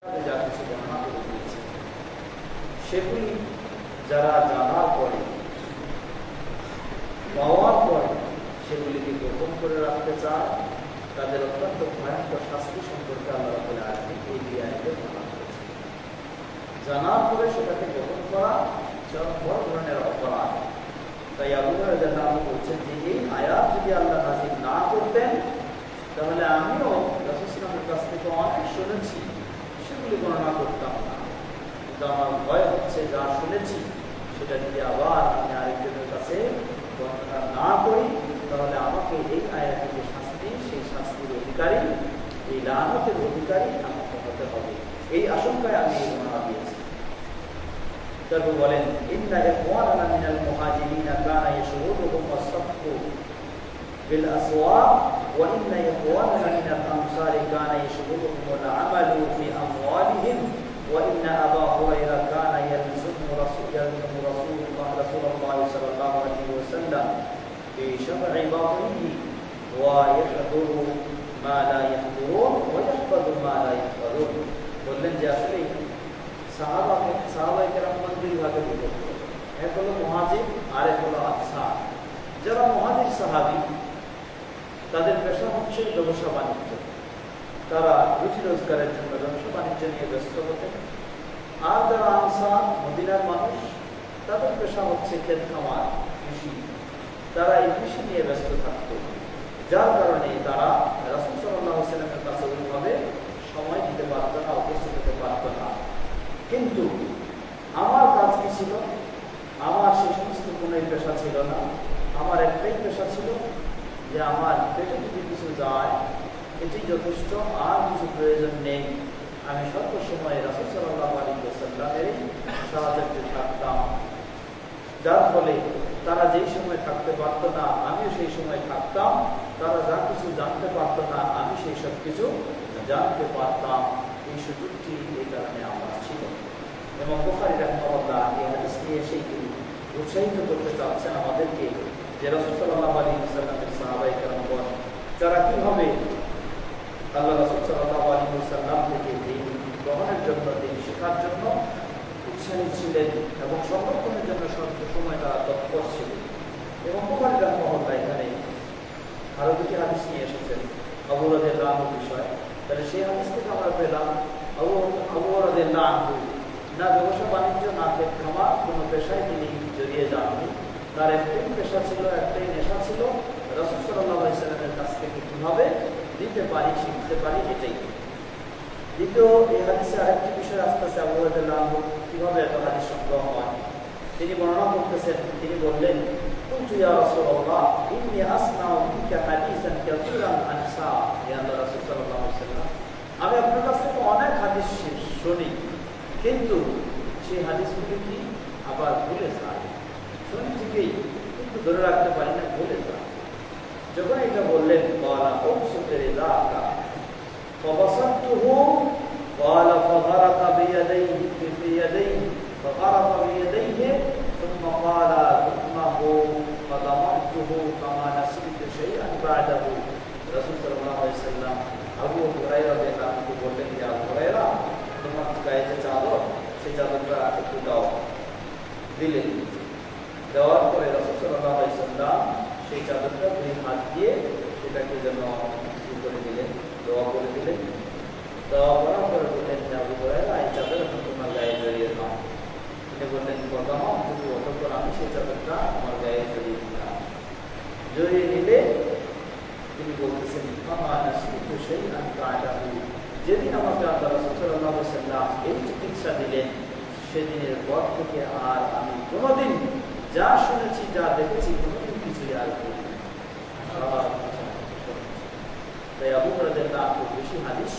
যা কিছু বর্ণনা করে দিয়েছে সেগুলি যারা জানার পরে পাওয়ার পরে সেগুলিকে গোপন করে রাখতে চায় তাদের অত্যন্ত ভয়ঙ্কর শাস্তি সম্পর্কে আল্লাহ রাব্বুল আলামিন এই আয়াতে বর্ণনা করেছেন। জানার পরে সেটাকে গোপন করা বড় ধরনের অপরাধ। তাই আবু হুরায়রা রাদিয়াল্লাহু আনহু বলছেন যে এই আয়াত যদি আল্লাহ নাযিল না করতেন তাহলে আমিও রাসূল সাল্লাল্লাহু আলাইহি ওয়াসাল্লামের কাছ থেকে অনেক শুনেছি, সেগুলি গণনা করতাম না। কিন্তু আমার ভয় হচ্ছে যা শুনেছি সেটা যদি আবার আমি আরেকজনের কাছে বর্ণনা না করি তাহলে আমাকে এই আয়াতের যে শাস্তি, সেই শাস্তির অধিকারী, এই লাআনতের অধিকারী আমাকে হতে হবে। এই আশঙ্কায় আমি এই বর্ণনা দিয়েছি। তারপর বলেন ইন্না ইখওয়ানানা মিনাল মুহাজিরিনা কানা ইয়াশহুদুহুম ওয়াসফু বিল আসওয়াক ওয়া ইন্না ইখওয়ানানা মিনাল আনসারি কানা ইয়াশহুদুহুম ওয়াল আমালু ফি আমওয়ালিহিম ওয়া ইন্না আবা হুরায়রা কানা ইয়ালজুমু রাসূলুল্লাহ সাল্লাল্লাহু আলাইহি ওয়াসাল্লাম ফি শার'i বাতিনিহি ওয়া ইয়াহদুরু মা লা ইয়াহদুরুন ওয়া ইয়াহফাযু মা লা ইয়াহফাযুন। বললেন যে আসলে সাহাবায়ে কেরাম দুই ভাগে বিভক্ত, এক হলো মুহাজির আর এক হলো আনসার। যারা মুহাজির সাহাবী তাদের পেশা হচ্ছে ব্যবসা বাণিজ্য, তারা রুজি রোজগারের জন্য ব্যবসা বাণিজ্য নিয়ে ব্যস্ত হতেন। আর যারা আনসার মদিনার মানুষ তাদের পেশা হচ্ছে ক্ষেত খামার, কৃষি, তারা এই কৃষি নিয়ে ব্যস্ত থাকত, যার কারণে তারা রাসূল সাল্লাল্লাহু আলাইহি ওয়াসাল্লামের কাছে ওইভাবে সময় দিতে পারত না, উপস্থিত হতে পারত না। কিন্তু আমার কাজ কি ছিল? আমার সেই সমস্ত কোনো পেশা ছিল না। আমার একটাই পেশা ছিল যে আমার পেটে যদি কিছু যায় এটি যথেষ্ট, আর কিছু প্রয়োজন নেই। আমি সর্বসময় রাসূল সাল্লাল্লাহু আলাইহি ওয়াসাল্লামের সাহায্যে থাকতাম, যার ফলে তারা যেই সময় থাকতে পারত না আমিও সেই সময় থাকতাম, তারা যা কিছু জানতে পারত না আমি সেই সব কিছু জানতে পারতাম। এই সুযোগটি এই কারণে আমার ছিল। এবং বুখারী রাহিমাহুল্লাহ এই হাদিস নিয়ে সেই উৎসাহিত করতে চাচ্ছেন আমাদেরকে যে রাসূল সাল্লাল্লাহু আলাইহি ওয়াসাল্লামের সাহাবায়ে কেরামগণ যারা কিভাবে আল্লাহ রাসূল সাল্লাল্লাহু আলাইহি ওয়াসাল্লাম থেকে দ্বীন গ্রহণের জন্য, দ্বীন শেখার জন্য উৎসাহী ছিলেন এবং সংরক্ষণের জন্য সবসময় তারা তৎপর ছিলেন। এবং বুখারী রাহিমাহুল্লাহ এখানে আরো দুটি হাদিস নিয়ে এসেছেন আবু রাদিয়াল্লাহু আনহুর বিষয়। তাহলে সেই হাদিস থেকে আমরা পেলাম আবু রাদিয়াল্লাহু আনহু না ব্যবসা বাণিজ্য না ক্ষেত খামার কোনো পেশায় তিনি জড়িয়ে যাননি। তার একটাই পেশা ছিল, একটাই নেশা ছিল রাসূল সাল্লাল্লাহু আলাইহি ওয়াসাল্লামের কাছ থেকে কিভাবে দিতে পারি, শিখতে পারি, এটাই। দ্বিতীয় এই হাদিসে আরেকটি বিষয় আস্তে আস্তে আবু রাদিয়াল্লাহু আনহু কিভাবে এত হাদিস সংগ্রহ হয় তিনি বর্ণনা করতেছেন। তিনি বললেন কুনতু ইয়া রাসূলুল্লাহ ইন্নী আসমাউ মিনকা হাদিসান কাসীরান আন সাআ। ইয়া আল্লাহর রাসূল সাল্লাল্লাহু আলাইহি ওয়াসাল্লাম, আমি আপনার কাছ থেকে অনেক হাদিস শুনি, কিন্তু সেই হাদিসগুলি কি আবার ভুলে যায়। শুনি ঠিকই কিন্তু ধরে রাখতে পারি না, ভুলে যায়। যখন এটা বললেন ক্বালা উবসুতের যাকা ফাবাসাতুহু ক্বালা ফাদারাকা বিয়াদাইহি বিয়াদাইহি ফাদারাকা বিয়াদাইহি সুম্মা ক্বালা যুমাহু ফাদামাতুহু কামা নাসিতু শাইআন বা'দাহু। রাসূল সাল্লাল্লাহু আলাইহি ওয়াসাল্লাম আবু হুরায়রা রাদিয়াল্লাহু আনহু বললেন, ইয়া আবু হুরায়রা, তোমার গায়ে যে চাদর সেই চাদরটা একটু দাও। দিলেন। দেওয়ার পরে রাসূল সাল্লাল্লাহু আলাইহি ওয়াসাল্লাম সেই চাদরটা দুই হাত দিয়ে সেটাকে যেন করে দিলেন, দোয়া করে দিলেন। দোয়া করার পরে বললেন, আবু হুরায়রা, এই চাদর এখন তোমার গায়ে জড়িয়ে নাও। তিনি বললেন, বর্তমান কিন্তু অতঃপর আমি সেই চাদরটা আমার গায়ে জড়িয়ে দিলাম। জড়িয়ে নিলে তিনি বলতেছেন, যেদিন আমাকে আল্লাহ রাসূল সাল্লাল্লাহু আলাইহি ওয়াসাল্লাম এই চিকিৎসা দিলেন সেদিনের পর থেকে আর আমি কোনোদিন যা শুনেছি, যা দেখেছি, কোনোদিন কিছুই আর করি না। তাই আবু হুরায়রা রাদিয়াল্লাহু আনহু বেশি হাদিস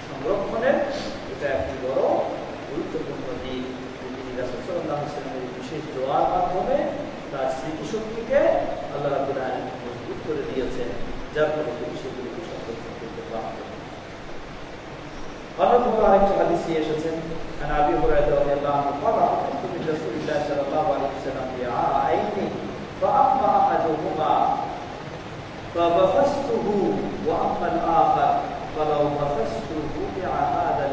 সংরক্ষণের এটা একটি বড় গুরুত্বপূর্ণ দিক। তিনি রাসূল সাল্লাল্লাহু আলাইহি ওয়াসাল্লামের বিশেষ দোয়ার মাধ্যমে তার স্মৃতিশক্তিকে আল্লাহ রাব্বুল আলামিন মজবুত করে দিয়েছেন, যার ফলে তিনি সেগুলিকে সংরক্ষণ করতে পারতেন। অন্যতম আরেকটি হাদিস এসেছেন عن أبي هريرة رضي الله عنه قال حدثت من رسول الله صلى الله عليه وسلم بعائن فأما أحدهما فبثثته وأما الآخر فلو بثثته بع هذا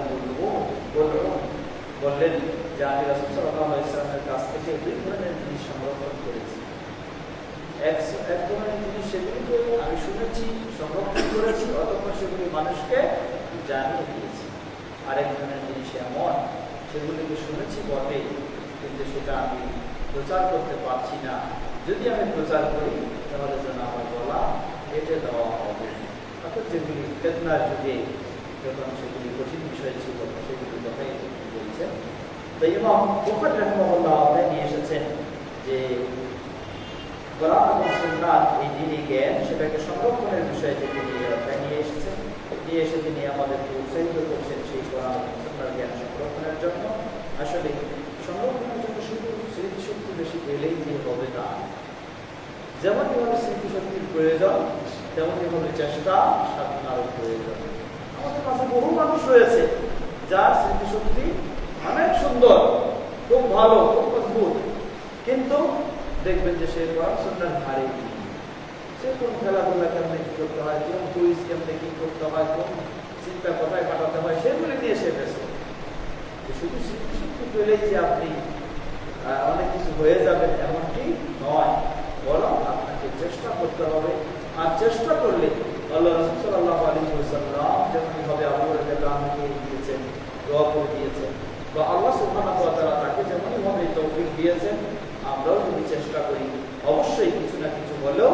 বললেন যে আমি রাসূল সাল্লাল্লাহু আলাইহি ওয়াসাল্লামের কাছ থেকে দুই ধরনের জিনিস সংরক্ষণ করেছি। এক ধরনের জিনিস সেগুলিকে আমি শুনেছি, সংরক্ষণ করেছি, অতঃপর সেগুলি মানুষকে জানিয়ে দিয়েছি। আরেক ধরনের জিনিস এমন সেগুলিকে শুনেছি বটে, কিন্তু সেটা আমি প্রচার করতে পারছি না। যদি আমি প্রচার করি তাহলে যেন আমার গলা কেটে দেওয়া হবে। অর্থাৎ যেগুলি ফিতনার যুগে যখন সেগুলি কঠিন বিষয় ছিল সেগুলি কথাই বলছেন। তো ইমাম বুখারী রাহিমাহুল্লাহ নিয়ে এসেছেন যে কোরআন এবং সুন্নাহর এই দ্বীনি জ্ঞান সেটাকে সংরক্ষণের বিষয়ে যে তিনি নিয়ে এসেছেন, নিয়ে এসে তিনি আমাদেরকে উৎসাহিত করছেন সেই কোরআন এবং সুন্নাহর জ্ঞান সংরক্ষণের জন্য। আসলে সংরক্ষণের জন্য শুধু স্মৃতিশক্তি বেশি পেলেই যে হবে না, যেমনইভাবে স্মৃতিশক্তির প্রয়োজন তেমনইভাবে চেষ্টা সাধনারও প্রয়োজন। আমাদের কাছে বহু মানুষ রয়েছে যার স্মৃতিশক্তি অনেক সুন্দর, খুব ভালো, খুব মজবুত, কিন্তু দেখবেন যে সে কোরআন সুন্নাহর ধারে সে কোন খেলাধুলা কেমনে কি করতে হয়, কোন কুইজ কেমনে কি করতে হয়, কোন চিন্তা কোথায় কাটাতে হয়, সেগুলি নিয়ে সে ব্যস্ত। শুধু স্মৃতিশক্তি পেলেই যে আপনি অনেক কিছু হয়ে যাবেন এমনটি নয়, বরং আপনাকে চেষ্টা করতে হবে। আর চেষ্টা করলে আল্লাহ রাসূল সাল্লাল্লাহু আলাইহি ওয়াসাল্লাম যেমনভাবে আবু হুরায়রা দিয়েছেন, দোয়া করে দিয়েছেন, বা আল্লাহ সুবহানাহু ওয়া তাআলা তাকে যেমনভাবে তৌফিক দিয়েছেন, আমরাও যদি চেষ্টা করি অবশ্যই কিছু না কিছু হলেও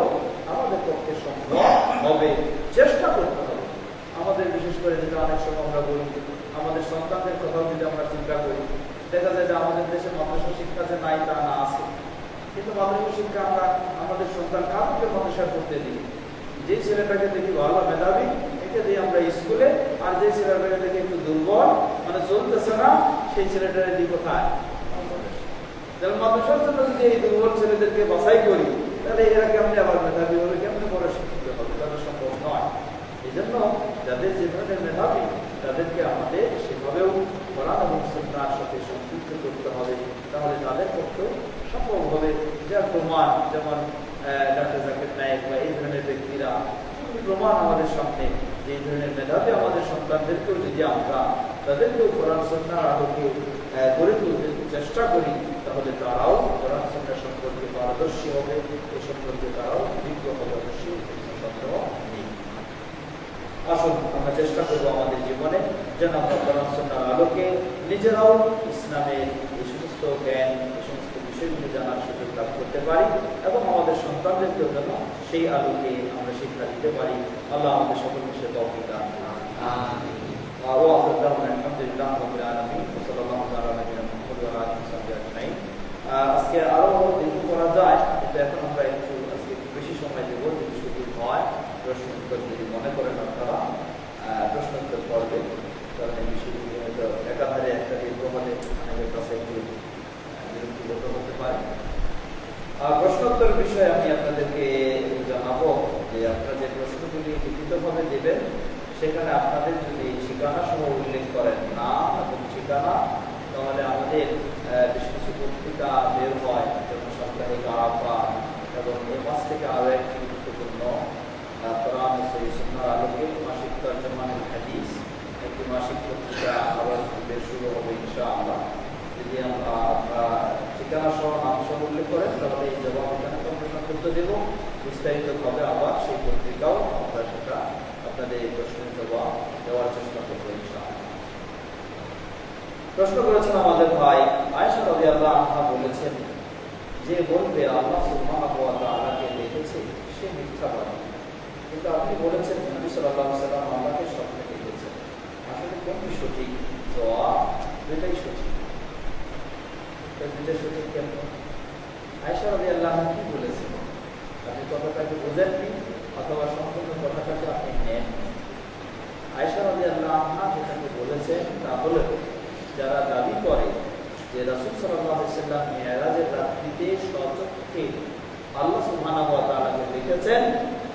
আমাদের পক্ষে সম্ভব হবে। চেষ্টা করতে হবে। আমাদের বিশেষ করে যেটা অনেক সময় আমরা বলি, আমাদের সন্তানদের কথাও যদি আমরা চিন্তা করি, দেখা যায় যে আমাদের দেশে মাদ্রাসা শিক্ষা যে নাই তা না আছে, কিন্তু মাদ্রাসা শিক্ষা আমরা আমাদের সন্তান কাউকে মাদ্রাসা করতে দিই। যে ছেলেটাকে দেখি ভালো মেধাবী একে দিই আমরা স্কুলে, আর যে ছেলেটাকে দেখি একটু দুর্বল মানে চলতেছে না সেই ছেলেটারে দিই কোথায়? তাহলে মাদ্রাসার জন্য যদি এই দুর্বল ছেলেদেরকে বাছাই করি তাহলে এরা কেমনি আবার মেধাবী হবে, কেমনি বড় শিক্ষিত হবে? তাদের সম্ভব নয়। এই জন্য যাদের যে ধরনের মেধাবী তাদেরকে আমাদের সেভাবেও কোরআন এবং সুন্নাহর সাথে সম্পৃক্ত করতে হবে, তাহলে তাদের পক্ষেও সম্ভব হবে। যার প্রমাণ যেমন ডক্টর জাকির নায়েক বা এই ধরনের ব্যক্তিরা প্রমাণ আমাদের সামনে, যে এই ধরনের মেধাবী আমাদের সন্তানদেরকেও যদি আমরা তাদেরকেও কোরআন সুন্নাহর আলোকে গড়ে তুলতে চেষ্টা করি তাহলে তারাও কোরআন সুন্নাহ সম্পর্কে পারদর্শী হবে, এ সম্পর্কে তারাও অভিজ্ঞ হবে। অবশ্যই সন্দেহ নেই। আসুন আমরা চেষ্টা করবো আমাদের জীবনে যেন আমরা কোরআন সুন্নাহর আলোকে নিজেরাও ইসলামের এই সমস্ত জ্ঞান, এই সমস্ত বিষয়গুলি জানার সুযোগ লাভ করতে পারি এবং আমাদের সন্তানদেরকেও যেন সেই আলোকে আমরা শিক্ষা দিতে পারি। আল্লাহ আমাদের সকলকে সে তৌফিক দান করুন। আজকে আরো দীর্ঘ করা যায়, কিন্তু এখন আমরা একটু আজকে বেশি সময় দেবো যদি সুযোগ হয়। প্রশ্ন উত্তর যদি মনে করেন আপনারা প্রশ্ন উত্তর পড়বে, কারণ এই বিষয়গুলি হয়তো একাধারে একটা দীর্ঘ হলে অনেকের কাছে একটু বিরক্তিবোধ হতে পারে। প্রশ্নোত্তর বিষয়ে আমি আপনাদেরকে জানাবো যে আপনারা যে প্রশ্নগুলি লিখিতভাবে দেবেন সেখানে আপনাদের যদি ঠিকানা সহ উল্লেখ করেন, নাম এবং ঠিকানা, তাহলে আমাদের বেশ কিছু পত্রিকা বের হয়, যেমন সাপ্তাহিক আরাফা এবং এই মাস থেকে আরো একটি গুরুত্বপূর্ণ কোরআন ও সুন্নাহর আলোকে মাসিক তরজমানুল হাদিস একটি মাসিক পত্রিকা আবার বের শুরু হবে ইনশাআল্লাহ। যদি আমরা ঠিকানা সহ নাম সহ উল্লেখ করেন তাহলে এই জবাব এখানে প্রশ্ন করতে দেব, বিস্তারিতভাবে আবার সেই পত্রিকাও আমরা সেটা আপনাদের এই প্রশ্নের জবাব দেওয়ার চেষ্টা করবো ইনশাআল্লাহ। প্রশ্ন করেছেন আমাদের ভাই আয়েশা রাদিয়াল্লাহু আনহা বলেছেন, যে বলবে আল্লাহ সুবহানাহু ওয়া তাআলাকে দেখেছে সে মিথ্যাবাদী, কিন্তু আপনি বলেছেন নবী সাল্লাল্লাহু আলাইহি ওয়াসাল্লাম আল্লাহকে স্বপ্নে দেখেছেন। আসলে কোনটি সঠিক? জবাব দুটাই সঠিক। দুটা সঠিক কেন? আয়েশা রাদিয়াল্লাহু আনহা কি বলেছেন আপনি কথাটাকে বোঝেননি অথবা সম্পূর্ণ কথাটাকে আপনি নেন। আয়েশা রাদিয়াল্লাহু আনহা যেটাকে বলেছেন তা হলো, যারা দাবি করে যে রাসূল সাল্লাল্লাহু আলাইহি ওয়াসাল্লাম মিরাজের রাত্রিতে স্বচক্ষে আল্লাহ সুবহানাহু ওয়া তাআলাকে দেখেছেন,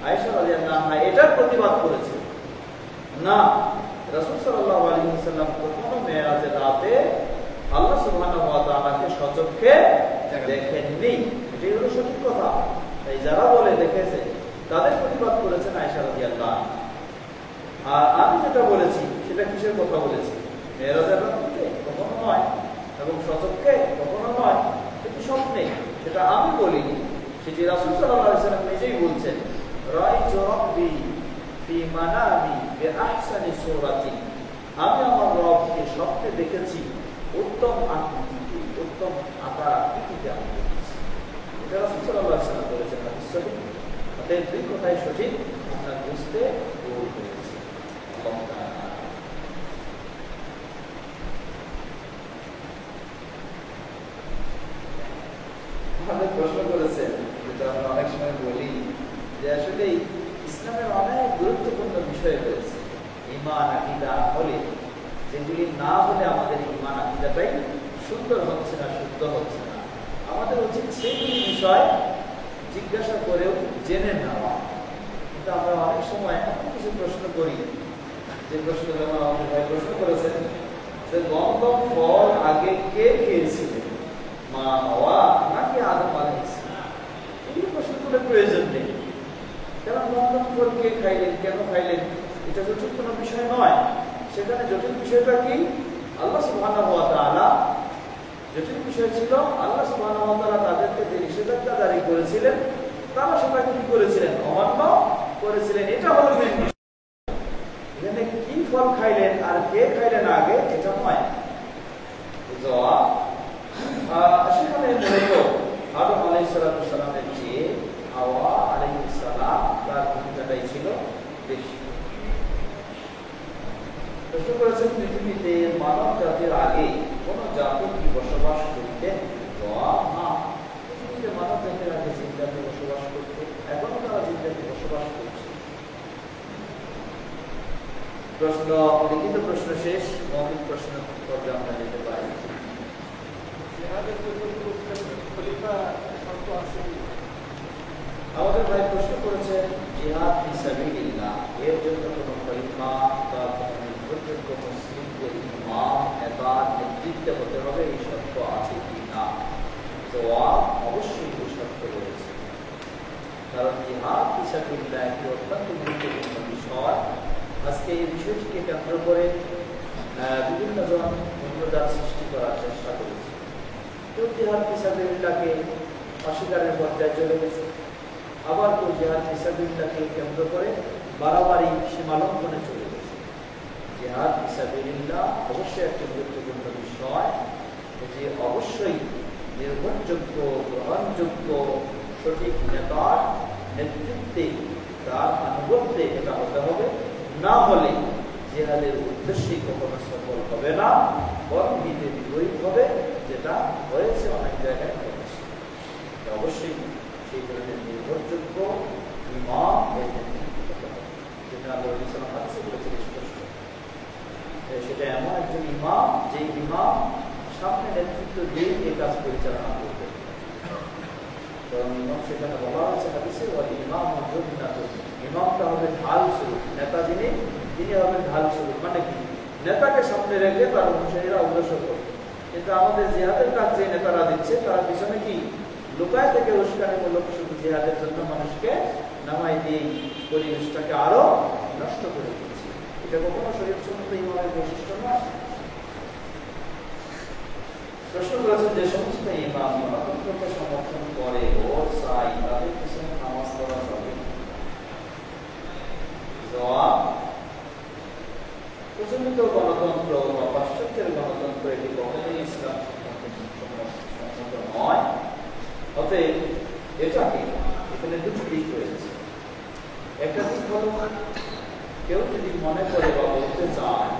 আয়েশা রাদিয়াল্লাহু আনহা এটার প্রতিবাদ করেছেন না, রাসূল সাল্লাল্লাহু আলাইহি ওয়াসাল্লাম কখনো মিরাজের রাতে আল্লাহ সুবহানাহু ওয়া তাআলাকে স্বচক্ষে দেখেননি। এটাই হলো সঠিক কথা। তাই যারা বলে দেখেছে তাদের প্রতিবাদ করেছেন আয়েশা রাদিয়াল্লাহু আনহা। আর আমি যেটা বলেছি সেটা কিসের কথা বলেছি? মেরাজের রাতে কখনো নয়। এটা আমি বলিনি, সেটি রাসূল সাল্লাল্লাহু আলাইহি ওয়াসাল্লাম নিজেই বলছেন, রাআইতু রাব্বি ফি মানামি বিআহসানি সূরাতি, আমি আমার রবকে স্বপ্নে দেখেছি উত্তম আকৃতিতে, উত্তম আকার আকৃতিতে আমি দেখেছি। এটা রাসূল সাল্লাল্লাহু আলাইহি ওয়াসাল্লাম বলেছেন হাদিস সহিহ। অতএব দুই কথাই সঠিক, আপনার বুঝতে ভুল হয়েছে। আমাদের প্রশ্ন করেছেন, যেটা আমরা অনেক সময় বলি যে আসলে ইসলামের অনেক গুরুত্বপূর্ণ বিষয় রয়েছে ঈমান আকীদা হলে, যেগুলি না হলে আমাদের ঈমান আকীদাটাই সুন্দর হচ্ছে না, শুদ্ধ হচ্ছে না। আমাদের উচিত সেইগুলি বিষয় জিজ্ঞাসা করেও জেনে নেওয়া। কিন্তু আমরা অনেক সময় এমন কিছু প্রশ্ন করি, যে প্রশ্ন যেমন আমাদের ভাই প্রশ্ন করেছেন যে গন্ধম ফল আগে কে খেয়েছিলেন, মা হাওয়া নাকি আদম আলাইহিস সালাম? এই প্রশ্নগুলোর প্রয়োজন নেই। কারণ গন্ধম ফল কে খাইলেন, কেন খাইলেন, এটা জটিল কোনো বিষয় নয়। সেখানে জটিল বিষয়টা কি? আল্লাহ সুবহানাহু ওয়া তাআলা, জটিল বিষয় ছিল আল্লাহ সুবহানাহু ওয়া তাআলা তাদেরকে যে নিষেধাজ্ঞা জারি করেছিলেন, তারা সেটাকে কি করেছিলেন? অমান্য করেছিলেন। এটা হলো মেইন বিষয়। এখানে কি ফল খাইলেন আর কে খাইলেন আগে, এটা নয়। জবাব সেখানে মূলত আদম আলাইহিস সালামের চেয়ে হাওয়া আলাইহিস সালাম তার ভূমিকাটাই ছিল বেশি। প্রশ্ন করেছেন, পৃথিবীতে মানব জাতির আগে কোন জাতি কি বসবাস করতেন? জবাব না, পৃথিবীতে মানব জাতির আগে জিন জাতি বসবাস করতে, এখনো তারা জিন জাতি বসবাস করছে। প্রশ্ন, লিখিত প্রশ্ন শেষ, মৌখিক প্রশ্ন পর্বে আমরা যেতে পারি। আমাদের ভাই প্রশ্ন করেছেন, জিহাদ ফি সাবিলিল্লাহ এর জন্য কোনো খলিফা বা কোনো নির্ভরযোগ্য মুসলিমদের ইমাম নেতা নেতৃত্বে হতে হবে, এই শর্ত আছে কি না? জবাব, অবশ্যই এই শর্ত রয়েছে। কারণ জিহাদ ফি সাবিলিল্লাহ একটি অত্যন্ত গুরুত্বপূর্ণ বিষয়। আজকে এই বিষয়টিকে কেন্দ্র করে বিভিন্ন জন মূল্যদান সৃষ্টি করার চেষ্টা করেছে। কেউ জিহাদ ফি সাবিলিল্লাহকে অস্বীকারের পর্যায়ে চলে গেছে, আবার কেউ জিহাদ ফি সাবিলিল্লাহকে কেন্দ্র করে বাড়াবাড়ি সীমালঙ্ঘনে চলে গেছে। জিহাদ ফি সাবিলিল্লাহ অবশ্যই একটি গুরুত্বপূর্ণ বিষয়, যে অবশ্যই নির্ভরযোগ্য, গ্রহণযোগ্য, সঠিক নেতার নেতৃত্বে, তার আনুগত্যে এটা হতে হবে। না হলে জিহাদের উদ্দেশ্যেই কখনো সফল হবে না, বরং হিতে বিপরীত হবে, যেটা হয়েছে অনেক জায়গায় হয়েছে। অবশ্যই সেই ধরনের নির্ভরযোগ্য ইমাম এর নেতৃত্ব হতে হবে, যেটা আল্লাহ রাসূল সাল্লাল্লাহু আলাইহি ওয়াসাল্লাম বলেছেন স্পষ্ট। সেটা এমন একজন ইমাম, যে ইমাম সামনে নেতৃত্ব দিয়ে এই কাজ পরিচালনা করবে। কারণ ইমাম সেখানে বলা হয়েছে হাদিসে, ওয়াল ইমাম মুজুন্নাতুন, ইমামটা হবে ঢাল স্বরূপ, নেতা যিনি, তিনি হবেন ঢাল স্বরূপ। মানে কি? নেতাকে সামনে রেখে তার অনুসারীরা অগ্রসর করবে। কিন্তু আমাদের জিহাদের কাজ যে নেতারা দিচ্ছে, তারা পিছনে কি লুকায় থেকে উস্কানিমূলক শুধু জিহাদের জন্য মানুষকে নামাই দিয়ে পরিবেশটাকে আরো নষ্ট করে দিচ্ছে। এটা কখনো শরীয়তসম্মত ইমামের বৈশিষ্ট্য নয়। প্রশ্ন করেছেন, যে সমস্ত ইমাম গণতন্ত্রকে সমর্থন করে ও চাই, তাদের পিছনে নামাজ পড়া যাবে? জবাব, প্রচলিত গণতন্ত্র বা পাশ্চাত্যের গণতন্ত্র এটি কখনোই ইসলাম সম্মত নয়। অতএব এটাকে, এখানে দুটি দিক রয়েছে। একটা দিক হল, কেউ যদি মনে করে বা বলতে চায়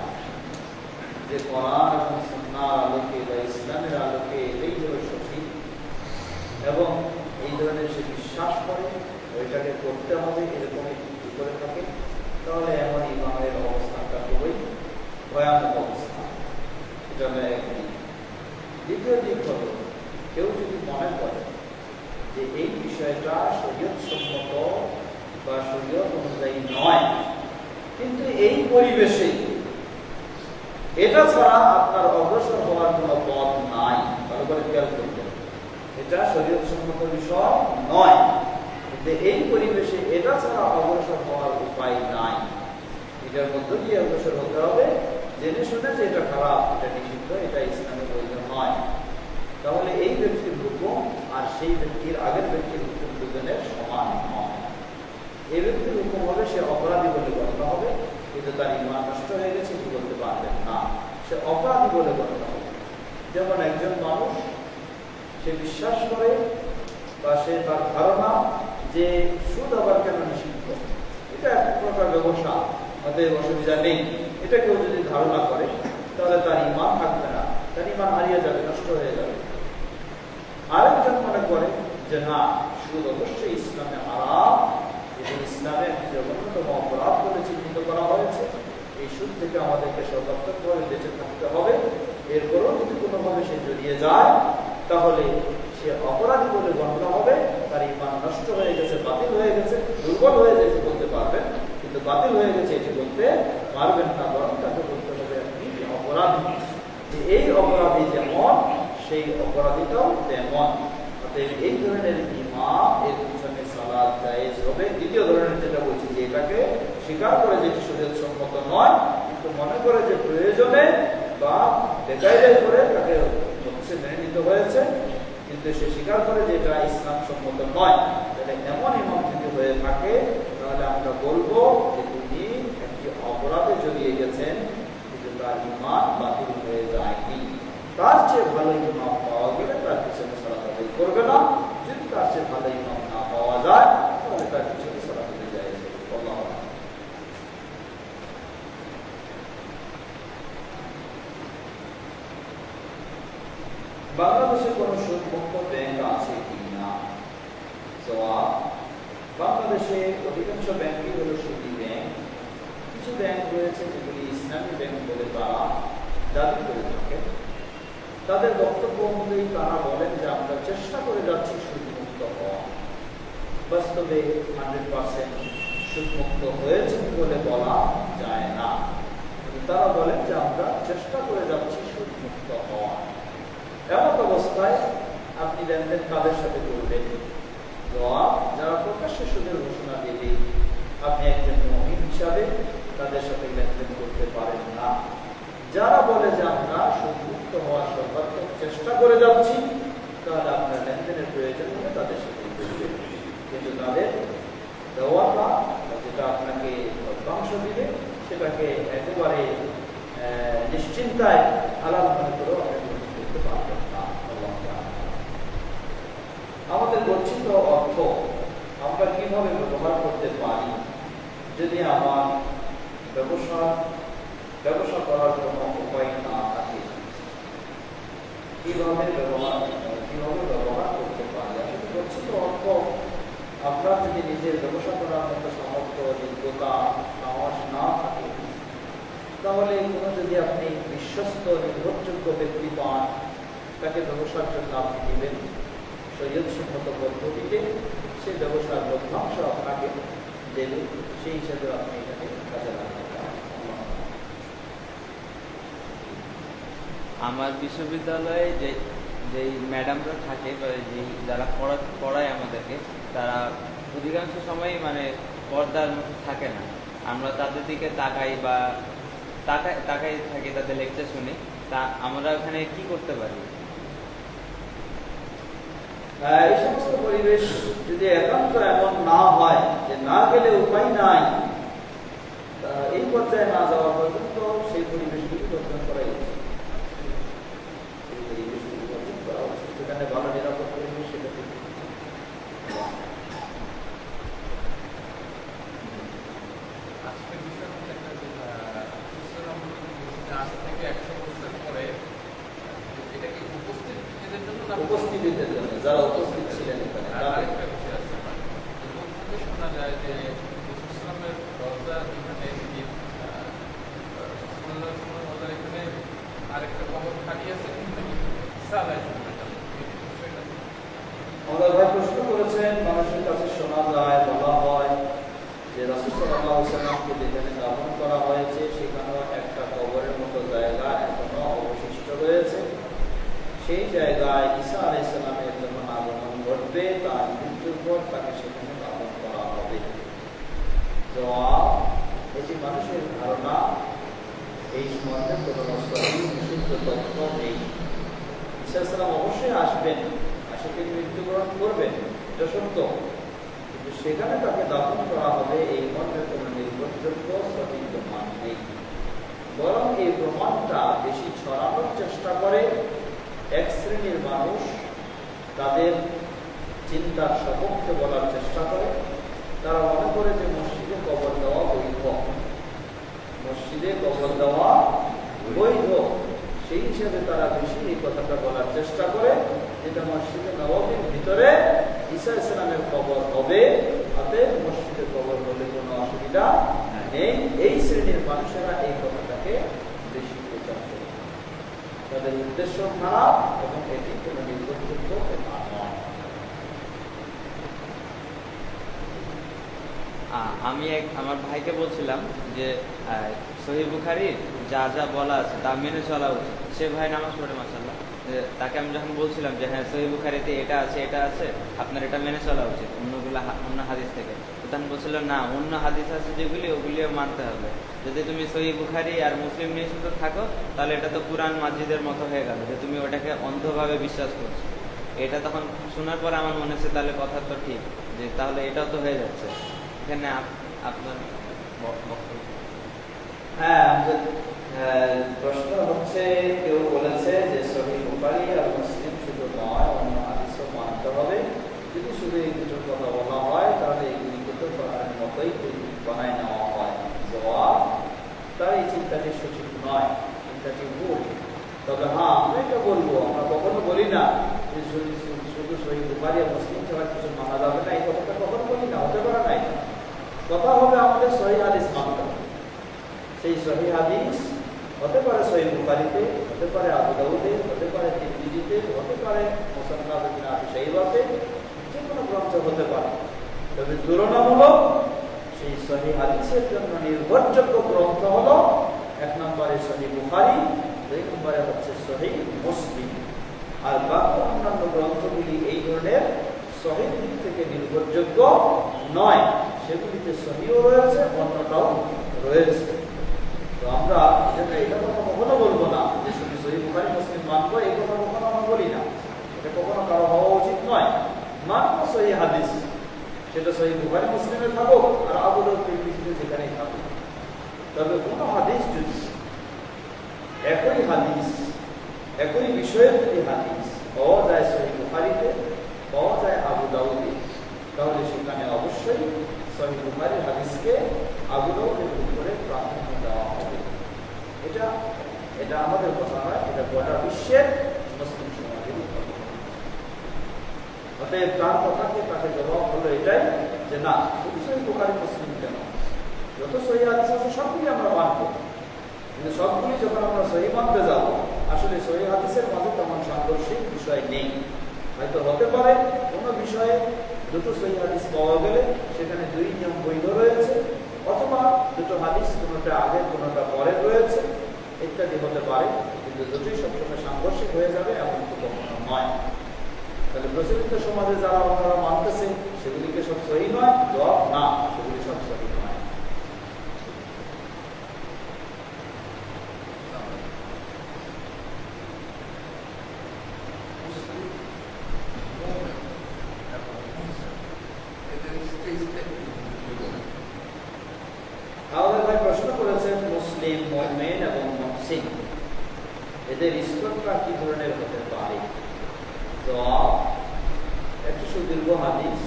যে কোরআন এবং সুন্নাহর আলোকে বা ইসলামের আলোকে এটাই হলো সঠিক, এবং এই ধরনের সে বিশ্বাস করে, ওইটাকে করতে হবে, এরকমই যুক্তি করে থাকে, তাহলে এমন ইমামের অবস্থানটা খুবই ভয়ানক অবস্থা। এটা হলো একদিক। দ্বিতীয় দিক হল, কেউ যদি মনে করে যে এই বিষয়টা শরীয়তসম্মত বা শরীয়ত অনুযায়ী নয়, কিন্তু এই পরিবেশে এটা ছাড়া আপনার অগ্রসর হওয়ার কোনো পথ নাই, ভালো করে খেয়াল করবেন, এটা শরীয়তসম্মত বিষয় নয়, কিন্তু এই পরিবেশে এটা ছাড়া অগ্রসর হওয়ার উপায় নাই, এটার মধ্য দিয়ে অগ্রসর হতে হবে, জেনে শুনে যে এটা খারাপ, এটা নিষিদ্ধ, এটা ইসলামের বৈধ নয়, তাহলে এই ব্যক্তির হুকুম আর সেই ব্যক্তির আগের ব্যক্তির হুকুম দুজনের সমান নয়। এই ব্যক্তির হুকুম হবে সে অপরাধী বলে গণ্য হবে, কিন্তু তার ঈমান নষ্ট হয়ে গেছে কি বলতে পারবেন না, সে অপরাধী বলে গণ্য হবে। যেমন একজন মানুষ সে বিশ্বাস করে বা সে তার ধারণা যে সুদ আবার কেন নিষিদ্ধ, এটা এক প্রকার ব্যবসা, অতএব অসুবিধা নেই, এটা কেউ যদি ধারণা করে তাহলে তার ঈমান থাকবে না, তার ঈমান হারিয়ে যাবে, নষ্ট হয়ে যাবে। আরেকজন মনে করে যে না, সুদ অবশ্যই ইসলামে হারাম এবং ইসলামে একটি জঘন্যতম অপরাধ বলে চিহ্নিত করা হয়েছে, এই সুদ থেকে আমাদেরকে সতর্কভাবে বেঁচে থাকতে হবে। এরপরও যদি কোনোভাবে সে জড়িয়ে যায় তাহলে সে অপরাধী বলে গণ্য হবে, তার ঈমান নষ্ট হয়ে গেছে, বাতিল হয়ে গেছে, দুর্বল হয়ে গেছে বলতে পারবেন, কিন্তু বাতিল হয়ে গেছে এটি বলতে পারবেন না, বরং তাকে বলতে হবে আপনি অপরাধী। যে এই অপরাধী যেমন সেই অপরাধীটাও তেমন। অতএব এই ধরনের ঈমান এর পিছনে সালাত জায়েজ হবে। দ্বিতীয় ধরনের যেটা বলছি যে এটাকে স্বীকার করে যেটি শরীয়তসম্মত নয়, কিন্তু মনে করে যে প্রয়োজনে বা বেকায়দায় করে তাকে মেনে নিতে হয়েছে, কিন্তু সে স্বীকার করে যে এটা ইসলাম সম্মত নয়, তাহলে এমন ইমাম যদি হয়ে থাকে তাহলে আমরা বলবো যে তিনি একটি অপরাধে জড়িয়ে গেছেন, কিন্তু তার ঈমান বাতিল হয়ে যায়নি। তার চেয়ে ভালো ইমাম পাওয়া গেলে তার পিছনে সালাত আদায় করবে না, যদি তার চেয়ে ভালো ইমাম না পাওয়া যায় তাহলে তার পিছনে সালাত আদায় যায়। আল্লাহ বাংলাদেশে কোন সুদমুক্ত ব্যাংক আছে কিনা? জবাব, বাংলাদেশে অধিকাংশ ব্যাংকই হলো সুদী ব্যাংক। কিছু ব্যাংক রয়েছে যেগুলি ইসলামী ব্যাংক বলে তারা দাবি করে থাকে। তাদের বক্তব্য অনুযায়ী তারা বলেন যে আমরা চেষ্টা করে যাচ্ছি সুদমুক্ত হওয়া। বাস্তবে 100% সুদমুক্ত হয়েছে বলে বলা যায় না, কিন্তু তারা বলেন যে আমরা চেষ্টা করে যাচ্ছি সুদমুক্ত হওয়া। এমন অবস্থায় আপনি লেনদেন কাদের সাথে করবেন? যারা প্রকাশ্যে সুদের ঘোষণা দেবে, আপনি একজন মুমিন হিসাবে তাদের সাথে লেনদেন করতে পারেন না। যারা বলে যে আমরা সুদমুক্ত হওয়ার সর্বাত্মক চেষ্টা করে যাচ্ছি, তাহলে আপনার লেনদেনের প্রয়োজন হলে তাদের সাথে করবেন, কিন্তু তাদের দেওয়াটা যেটা আপনাকে লভ্যাংশ দিবে সেটাকে একেবারে নিশ্চিন্তায় হালাল মনে করে করতে পারবেন না। আমাদের গচ্ছিত অর্থ আমরা কিভাবে ব্যবহার করতে পারি? যদি আমার ব্যবসা করার কোনো উপায় না থাকে, কিভাবে ব্যবহার করতে পারি? আসলে গচ্ছিত অর্থ আপনার যদি নিজের ব্যবসা করার মতো সামর্থ্য, যোগ্যতা, সাহস না থাকে, তাহলে কোনো যদি আপনি বিশ্বস্ত নির্ভরযোগ্য ব্যক্তি পান, তাকে ব্যবসার জন্য আপনি দিবেন শরীয়তসম্মত পদ্ধতিতে, সেই ব্যবসার লভ্যাংশ আপনাকে দেবে, সেই হিসাবে আপনি এটাকে কাজে লাগাতে পারেন। আমার বিশ্ববিদ্যালয়ে যে ম্যাডামরা থাকে বা যারা পড়ায় আমাদেরকে, তারা অধিকাংশ সময় মানে পর্দার থাকে না। আমরা তাদের দিকে তাকাই থাকি, তাদের লেকচার শুনি। তা আমরা ওখানে কি করতে পারি? এই সমস্ত পরিবেশ যদি একান্ত এমন না হয় যে না গেলে উপায় নাই, এই পর্যায়ে না যাওয়া পর্যন্ত সেই পরিবেশগুলি বর্জন করাই উচিত। সেখানে ভালো নিরাপদ পরিবেশ, সেটা থেকে উপস্থিতিদের জন্য যারা উপস্থিত ছিলেন এখানে শোনা যায় যে এখানে আরেকটা খবর খালি আছে, আমাদের ভাই প্রশ্ন করেছেন, মানুষের কাছে শোনা যায়, বলা হয় যে রাসূল সাল্লাল্লাহু আলাইহি ওয়াসাল্লামকে যেখানে দাফন করা হয়েছে সেখানেও একটা কবরের মতো জায়গা এখনো অবশিষ্ট রয়েছে। সেই জায়গায় ঈসা আলাইহিস সালামের যখন আগমন ঘটবে, তার মৃত্যুর পর তাকে সেখানে দাফন করা হবে। জবাব, এটি মানুষের ধারণা, এই সম্বন্ধে কোনো বিশুদ্ধ তথ্য নেই। ঈসা আলাইহিস সালাম অবশ্যই আসবেন, সে তিনি মৃত্যুবরণ করবেন, এটা সত্য, কিন্তু সেখানে তাকে দাফন করা হবে এই মর্মে কোনো নির্ভরযোগ্য সঠিক প্রমাণ নেই। বরং এই প্রমাণটা বেশি ছড়ানোর চেষ্টা করে এক শ্রেণীর মানুষ, তাদের চিন্তার সপক্ষে বলার চেষ্টা করে। তারা মনে করে যে মসজিদে কবর দেওয়া বৈধ, মসজিদে কবর দেওয়া বৈধ, সেই হিসেবে তারা বেশি এই কথাটা বলার চেষ্টা করে, যেটা মসজিদে নববীর ভিতরে ঈসা ইসলামের কবর হবে, অতএব মসজিদে কবর হলে কোনো অসুবিধা নেই। এই শ্রেণীর মানুষেরা এই কথাটাকে বেশি প্রচার করে। তাদের উদ্দেশ্য খারাপ এবং এটি কোনো নির্ভরযোগ্য কথা নয়। আমি আমার ভাইকে বলছিলাম যে সহিহ বুখারীর যা যা বলা আছে তা মেনে চলা উচিত। সে ভাই নামাজ পড়ে মাশাআল্লাহ, তাকে আমি যখন বলছিলাম যে হ্যাঁ সহিহ বুখারীতে এটা আছে এটা আছে, আপনার এটা মেনে চলা উচিত অন্য হাদিস থেকে, তো তখন বলছিল না, অন্য হাদিস আছে যেগুলি ওগুলিও মানতে হবে। যদি তুমি সহিহ বুখারী আর মুসলিম নিয়ে শুধু থাকো তাহলে এটা তো কুরআন মাজিদের মতো হয়ে গেল, যে তুমি ওটাকে অন্ধভাবে বিশ্বাস করছো। এটা তখন শোনার পর আমার মনে হচ্ছে তাহলে কথা তো ঠিক, যে তাহলে এটাও তো হয়ে যাচ্ছে। এখানে আপনার বক্তব্য? হ্যাঁ, প্রশ্ন হচ্ছে, কেউ বলেছে যে সহিহ বুখারী আর মুসলিম শুধু নয়, অন্য হাদিসও মানতে হবে। যদি শুধু এই দুটোর কথা বলা হয় তাহলে এগুলিকে তো কোরআনের মতোই বানায় নেওয়া হয়। জবাব, তার এই চিন্তাটি সঠিক নয়, চিন্তাটি ভুল। তবে হ্যাঁ, আমরা এটা বলবো, আমরা কখনো বলি না যে শুধু সহিহ বুখারী আর মুসলিম ছাড়া কিছু মানা যাবে না, এই কথাটা কখনো বলি না, হতে পারে নাই। কথা হবে আমাদের সহিহ হাদিস মানতে হবে। সেই সহিহ হাদিস হতে পারে সহিহ বুখারীতে, হতে পারে আবু দাউদে, হতে পারে তিরমিজিতে, হতে পারে মুসান্নাফ ইবনে আবি শাইবাতে, যে কোনো গ্রন্থ হতে পারে। তবে তুলনামূলক সেই সহিহ হাদিসের জন্য নির্ভরযোগ্য গ্রন্থ হলো এক নম্বরে সহিহ বুখারী, দুই নম্বরে হচ্ছে সহিহ মুসলিম। আর বাকি অন্যান্য গ্রন্থগুলি এই ধরনের সহিহ দিক থেকে নির্ভরযোগ্য নয়, সেগুলিতে সহিহও রয়েছে, অন্যটাও রয়েছে। তো আমরা এটা কথা কখনো বলবো না যে শুধু সহিহ বুখারী মুসলিম মানবো, এই কথা কখনো আমরা বলি না, এটা কখনো কারো হওয়া উচিত নয়। মানবো সহিহ হাদিস, সেটা সহিহ বুখারী মুসলিমে থাকুক আর আবু দাউদ তিরমিজিতে যেখানেই থাকুক। তবে কোনো হাদিস যদি একই হাদিস, একই বিষয়ের যদি হাদিস পাওয়া যায় সহিহ বুখারীতে, পাওয়া যায় আবু দাউদে, তাহলে সেখানে অবশ্যই সহিহ বুখারীর হাদিসকে আবু দাউদের উপরে প্রাধান্য দেওয়া হবে। এটা আমাদের কথা নয়, এটা গোটা বিশ্বের মুসলিম সমাজের কথা। অতএব তার কথাকে তাকে জবাব হলো এটাই যে না, শুধু সহিহ বুখারী মুসলিম কেন, যত সহিহ হাদিস আছে সবগুলি আমরা মানব, কিন্তু সবগুলি যখন আমরা সহিহ মানতে যাব, আসলে সহিহ হাদিসের মাঝে তেমন সাংঘর্ষিক বিষয় নেই। হয়তো হতে পারে কোনো বিষয়ে দুটো সহিহ হাদিস পাওয়া গেলে সেখানে দুই নিয়ম বৈধ রয়েছে, অথবা দুটো হাদিস কোনোটা আগে কোনোটা পরে রয়েছে, ইত্যাদি হতে পারে, কিন্তু দুটোই সবসময় সাংঘর্ষিক হয়ে যাবে এমন তো কখনো নয়। তাহলে প্রচলিত সমাজে যারা ওনারা মানতেছে সেগুলিকে সব সহিহ নয়? জবাব না, সেগুলি সব সহিহ নয়। আমাদের ভাই প্রশ্ন করেছেন মুসলিম, মুমিন এবং মুহসিন এদের স্তরটা কি ধরনের হতে পারে? জবাব, একটি সুদীর্ঘ হাদিস,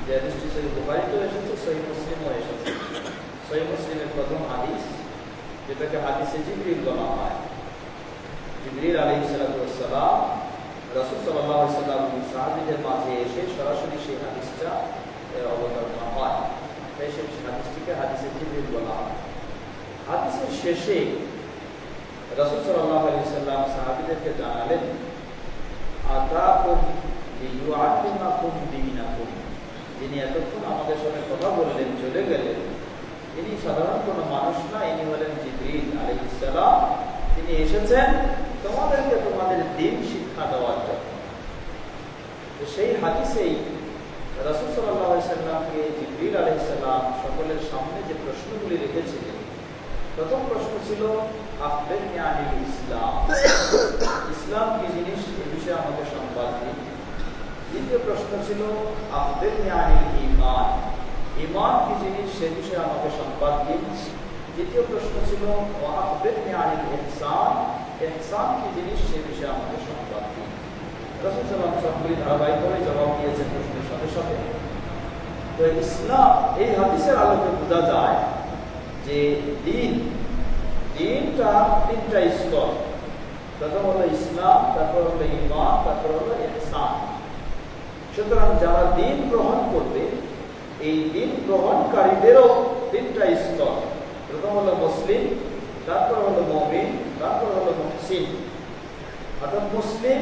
যে হাদিসটি সহিহ বুখারীতেও এসেছে, সহিহ মুসলিমও এসেছে। সহিহ মুসলিমের প্রথম হাদিস, যেটাকে হাদিসে জিবরিল বলা হয়। জিবরিল আলাইহিস সালাম রাসূল সাল্লাল্লাহু আলাইহি ওয়াসাল্লাম সাহাবীদের মাঝে এসে সরাসরি সেই হাদিসটা অবতারণা হয়, তাই সেই হাদিসটিকে হাদিসে জিবরিল বলা হয়। হাদিসের শেষে রাসূল সাল্লাল্লাহু আলাইহি ওয়াসাল্লাম সাহাবীদেরকে জানালেন, আতাকুম লিয়ুআল্লিমাকুম দীনাকুম, যিনি এতক্ষণ আমাদের সঙ্গে কথা বললেন চলে গেলেন, ইনি সাধারণ কোনো মানুষ না, ইনি হলেন জিবরিল আলাইহিস সালাম। তিনি এসেছেন তোমাদেরকে তোমাদের দ্বীন শিক্ষা দেওয়ার জন্য। তো সেই হাদিসেই রাসূল সাল্লাল্লাহু আলাইহি ওয়াসাল্লামকে জিবরিল আলাইহিস সালাম সকলের সামনে যে প্রশ্নগুলি রেখেছিলেন, প্রথম প্রশ্ন ছিল আখবিরনি আনিল ইসলাম, ইসলাম কি জিনিস, এই বিষয়ে আমাকে সংবাদ দিন। প্রশ্ন ছিল আখবিরনি আনিল ঈমান, ঈমান কি জিনিস সে বিষয়ে আমাকে সংবাদ দিন। দ্বিতীয় প্রশ্ন ছিল ওয়া আখবিরনি আনিল ইহসান, ইহসান কি জিনিস সে বিষয়ে আমাকে সংবাদ দিন। রাসূল সাল্লাল্লাহু আলাইহি ওয়াসাল্লাম ধারাবাহিকভাবে জবাব দিয়েছেন প্রশ্নের সাথে সাথে। তো ইসলাম এই হাদিসের আলোকে বোঝা যায় যে দিনটা তিনটা স্তর। প্রথম হলো ইসলাম, তারপর হলো ঈমান, তারপর হলো ইহসান। সুতরাং যারা দিন গ্রহণ করবে এই দিন গ্রহণকারীদেরও তিনটা স্তর। প্রথম হলো মুসলিম, তারপর হলো মুমিন, তারপর হলো মুহসিন। অর্থাৎ মুসলিম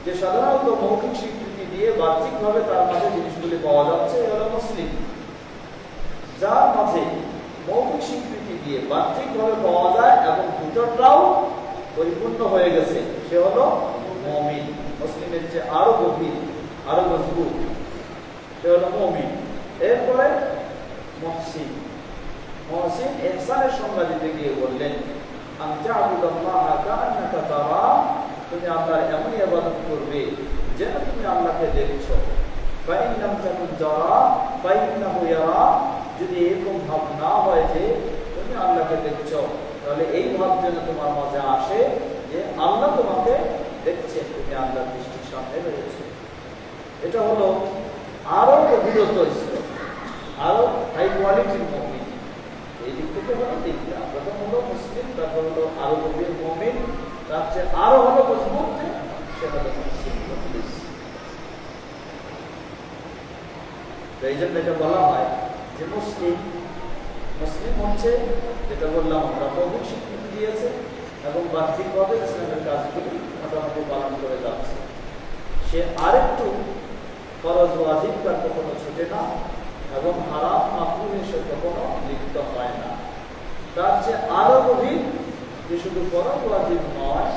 যে সাধারণত মৌখিক স্বীকৃতি দিয়ে বাহ্যিকভাবে তার মাঝে জিনিসগুলি পাওয়া যাচ্ছে এ হলো মুসলিম। যার মাঝে মৌখিক স্বীকৃতি দিয়ে বাহ্যিকভাবে পাওয়া যায় এবং ভিতরটাও পরিপূর্ণ হয়ে গেছে সে হলো মুমিন। মুসলিমের যে আরো গভীর আরো মজবুত সে হলো মুমিন। এরপরে মুহসিন। মুহসিন ইহসানের সংজ্ঞা দিতে গিয়ে বললেন আনতা'বুদাল্লাহা কাআন্নাকা তারা, তুমি আল্লাহর এমনই ইবাদত করবে যেন তুমি আল্লাহকে দেখছো। ফাইন লাম তাকুন তারা ফাইন্নাহু ইয়ারা, যদি এরকম ভাব না হয় যে তুমি আল্লাহকে দেখছো তাহলে এই ভাব যেন তোমার মাঝে আসে যে আল্লাহ তোমাকে দেখছেন, তুমি আল্লাহর দৃষ্টির সামনে রয়েছে। এটা হলো আরো গভীরতর স্তর, আরো হাই কোয়ালিটির মুমিন। এই দিক থেকে হলো তিনটা। প্রথম হলো মুসলিম, তারপর হলো আরো গভীর মুমিন, তার চেয়ে আরো হলো মজবুত সে হলো মুসলিম। এই জন্য এটা বলা হয় যে মুসলিম হচ্ছে যেটা বললাম আমরা মৌখিক স্বীকৃতি দিয়েছে এবং বাহ্যিকভাবে ইসলামের কাজগুলি মোটামুটি পালন করে যাচ্ছে। সে আরেকটু ফরজ ওয়াজিব তার কখনো ছুটে না এবং হারাম মাকরুহে সে কখনো লিপ্ত হয় না। তার চেয়ে আরো গভীর যে শুধু ফরজ ওয়াজিব নয়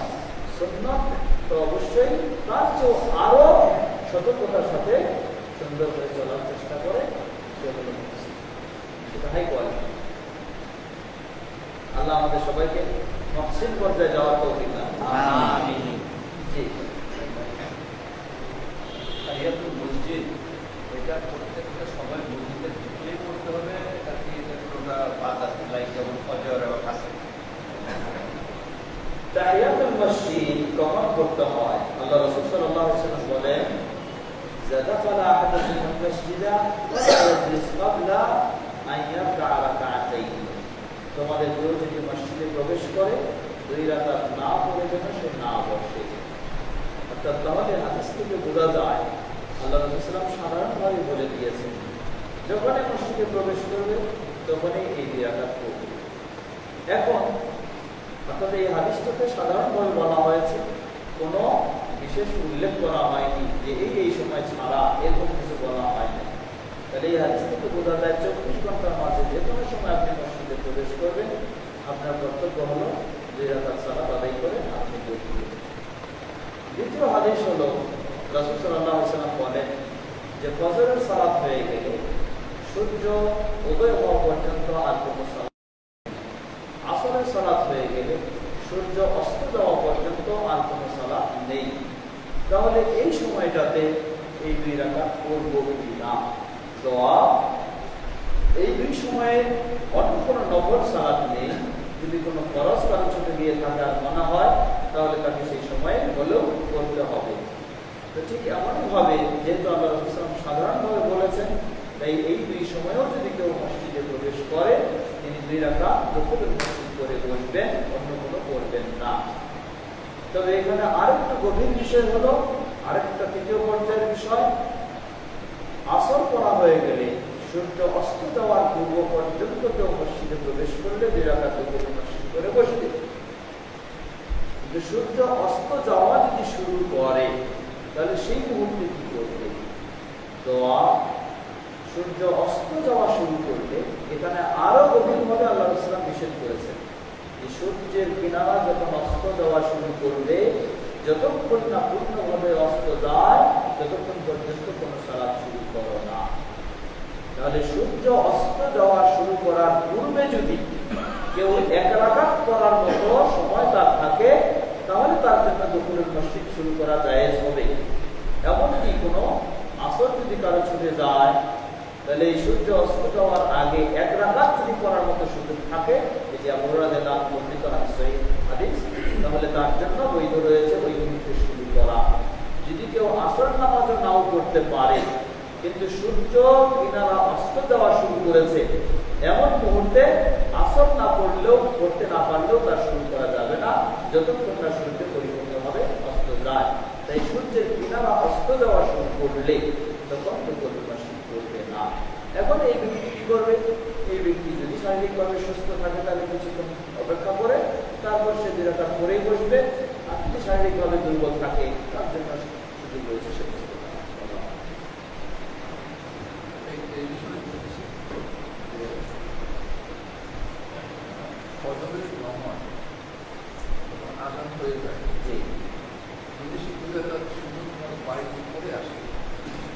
সুন্নাত তো অবশ্যই তার চেয়ে আরো সতর্কতার সাথে সুন্দর করে চলার চেষ্টা করে সে হলো মুসলিম। সেটা হাই কোয়ালিটি। আল্লাহ আমাদের সবাইকে মুহসিন পর্যায়ে যাওয়ার তৌফিক দান করুন। আমিন। জি, তাহিয়াতুল মসজিদ এটা প্রত্যেকটা সবাই মসজিদে ঢুকলেই পড়তে হবে নাকি এটা বাদ আছে, লাইক যেমন ফজর এবং আসর? তাহিয়াতুল মসজিদ কখন পড়তে হয়? আল্লাহ রাসূল সাল্লাল্লাহু আলাইহি ওয়াসাল্লাম বলেন ইযা দাখালা আহাদুকুম আল-মাসজিদা ফালা ইয়াজলিস ক্বাবলা আন ইয়ারকা'a রাকা'তাইন, তোমাদের কেউ যদি মসজিদে প্রবেশ করে 2 রাকাত না পড়ে যেন সে না বসে। অর্থাৎ তাহলে হাদিস থেকে বোঝা যায় আল্লাহ রাসূল সাল্লাল্লাহু আলাইহি ওয়াসাল্লাম সাধারণভাবে বলে দিয়েছেন যখনই মসজিদে প্রবেশ করবে তখনই এই 2 রাকাত পড়বে। এখন অর্থাৎ এই হাদিসটাতে সাধারণভাবে বলা হয়েছে, কোনো বিশেষ উল্লেখ করা হয়নি যে এই সময় ছাড়া এরকম কিছু বলা হয়নি। তাহলে এই হাদিস থেকে বোঝা যায় 24 ঘন্টার মাঝে যে কোনো সময় আপনি মসজিদে প্রবেশ করবেন, আপনার কর্তব্য হলো 2 রাকাত সালাত আদায় করে আপনি পড়বেন। দ্বিতীয় হাদিস হলো রাসূল সাল্লাল্লাহু আলাইহি ওয়াসাল্লাম বলেন যে ফজরের সালাত হয়ে গেলে সূর্য উদয় হওয়া পর্যন্ত আর কোনো সালাত, আসরের সালাত হয়ে গেলে সূর্য অস্ত যাওয়া পর্যন্ত আর কোনো সালাত নেই। তাহলে এই সময়টাতে এই 2 রাকাত পড়ব কি না? দোয়া, এই 2 সময়ে অন্য কোনো নফল সালাত নেই। যদি কোনো ফরজ কারো ছুটে গিয়ে থাকার মনে হয় তাহলে তাকে সেই সময়ে হলেও করতে হবে। তো ঠিক এমনভাবে যেহেতু আল্লাহ রাসূল সাল্লাল্লাহু আলাইহি ওয়াসাল্লাম সাধারণভাবে বলেছেন, তাই এই 2 সময়েও যদি কেউ মসজিদে প্রবেশ করে তিনি 2 রাকাত দুপুরের মসজিদ করে বসবেন, অন্য কোনো করবেন না। তবে এখানে আরেকটু গভীর বিষয় হলো, আরেকটা তৃতীয় পর্যায়ের বিষয়, আসর পড়া হয়ে গেলে সূর্য অস্ত যাওয়ার পূর্ব পর্যন্ত কেউ মসজিদে প্রবেশ করলে 2 রাকাত দুপুরের মসজিদ করে বসবে। কিন্তু সূর্য অস্ত যাওয়া যদি শুরু করে তাহলে সেই মুহূর্তে কি করবে? দোয়া। সূর্য অস্ত যাওয়া শুরু করলে এখানে আরো গভীরভাবে আল্লাহ রাসূল নিষেধ করেছেন যে সূর্যের কিনারা যখন অস্ত যাওয়া শুরু করবে, যতক্ষণ না পূর্ণভাবে অস্ত যায় ততক্ষণ পর্যন্ত কোনো সালাত শুরু করো না। তাহলে সূর্য অস্ত যাওয়া শুরু করার পূর্বে যদি কেউ 1 রাকাত পড়ার মতো সময় তার থাকে তাহলে তার জন্য দুপুরের মসজিদ শুরু করা জায়েজ হবে। এমনকি কোনো আসর যদি কারো ছুটে যায়, তাহলে এই সূর্য অস্ত যাওয়ার আগে 1 রাকাত যদি পড়ার মতো সুযোগ থাকে, এই যে আবু হুরায়রা রাদিয়াল্লাহু আনহু বর্ণিত হাদিস, তাহলে তার জন্য বৈধ রয়েছে ওই মুহূর্তে শুরু করা। যদি কেউ আসর নামাজও নাও করতে পারে, কিন্তু সূর্য কিনারা অস্ত যাওয়া শুরু করেছে, এমন মুহূর্তে আসর না পড়লেও, পড়তে না পারলেও তার শুরু করা যাবে না, যতক্ষণ না সূর্য পরিপূর্ণভাবে অস্ত যায়। তাই সূর্যের কিনারা অস্ত যাওয়া শুরু করলে তখন শুরু করবে না। এখন এই ব্যক্তি কি করবে? এই ব্যক্তি যদি শারীরিকভাবে সুস্থ থাকে তাহলে কিছুক্ষণ অপেক্ষা করে তারপর সে 2 রাকাত পরেই বসবে। আর যদি শারীরিকভাবে দুর্বল থাকে তার জন্য সুযোগ রয়েছে সে বুঝতে পারে। এই বিষয়ে বলতেছি যে ফজরের নামাজ যখন আযান হয়ে যায়, জি, যদি সে 2 রাকাত সুযোগ মতো বাড়িতে পড়ে আসে,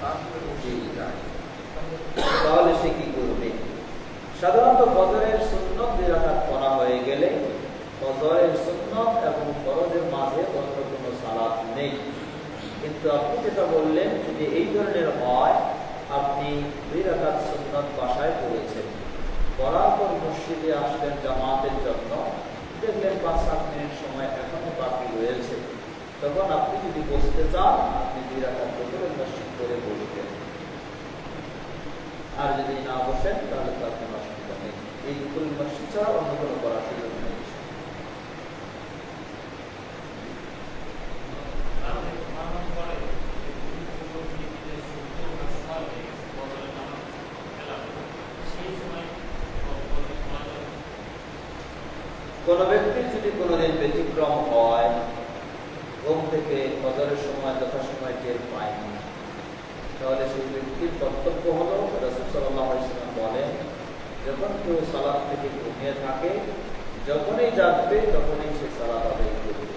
তারপরে বসে যায়, তাহলে সে কি করবে? সাধারণত ফজরের সুন্নত 2 রাকাত পড়া হয়ে গেলে ফজরের সুন্নত এবং ফরজের মাঝে অন্য কোনো সালাত নেই। কিন্তু আপনি যেটা বললেন, যদি এই ধরনের হয়, আপনি 2 রাকাত সুন্নত বাসায় পড়েছেন, পড়ার পর মসজিদে আসলেন জামাতের জন্য, দেখলেন 5-7 মিনিট সময় এখনো বাকি রয়েছে, তখন আপনি যদি বসতে চান আপনি 2 রাকাত ফজরের মসজিদ করে বসবেন। আর যদি না বসেন তাহলে তার কোনো অসুবিধা নেই। এই দুপুর মসজিদ ছাড়া অন্য কোনো করার সুযোগ নেই। কোন ব্যক্তির যদি কোনোদিন ব্যতিক্রম হয়, ঘুম থেকে ফজরের সময় যথাসময় টের পায়নি, তাহলে সেই ব্যক্তির কর্তব্য হলো, রাসূল সাল্লাল্লাহু আলাইহি ওয়াসাল্লাম বলেন, যখন কেউ সালাত থেকে ঘুমিয়ে থাকে, যখনই জাগবে তখনই সে সালাত আদায় করবে।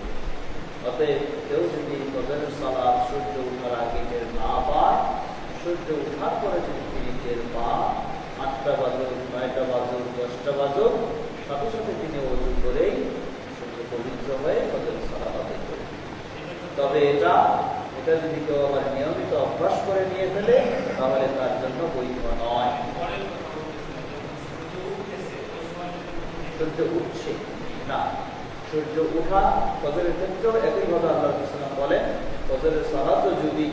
অতএব কেউ যদি ফজরের সালাত সূর্য ওঠার আগে টের না পায়, সূর্য ওঠার পরে যদি তিনি টের পান, 8টা বাজুক, 9টা বাজুক, 10টা বাজুক, সাথে সাথে তিনি ওযু করেই সূর্য পবিত্র হয়ে ফজরের সালাত আদায় করবে। তবে এটা যদি কেউ আবার নিয়মিত অভ্যাস করে নিয়ে ফেলে তাহলে তার জন্য বৈধ নয়। সূর্য উঠছে না, সূর্য ওঠা ফজরের ক্ষেত্রেও একইভাবে আল্লাহ রাসূল বলেন, ফজরের সালাতও যদি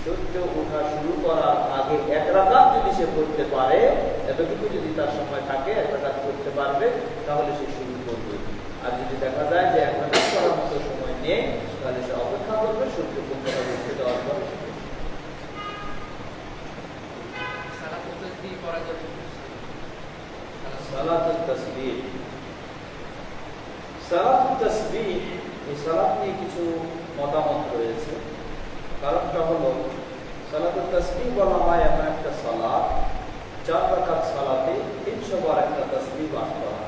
সূর্য ওঠা শুরু করার আগে 1 রাকাত যদি সে পড়তে পারে, এতটুকু যদি তার সময় থাকে 1 রাকাত পড়তে পারবে, তাহলে সে শুরু করবে। আর যদি দেখা যায় যে 1 রাকাত পড়ার মতো সময় নেই, তাহলে সে অপেক্ষা করবে সূর্য পূর্ণভাবে উঠে যাওয়ার পরে। সালাতুত তাসবিহ, সালাতুত তাসবিহ, এই সালাত নিয়ে কিছু মতামত রয়েছে। কারণটা হলো, সালাতুত তাসবিহ বলা হয় এমন একটা সালাত, 4 রাকাত সালাতে 300 বার একটা তাসবিহ পাঠ করা,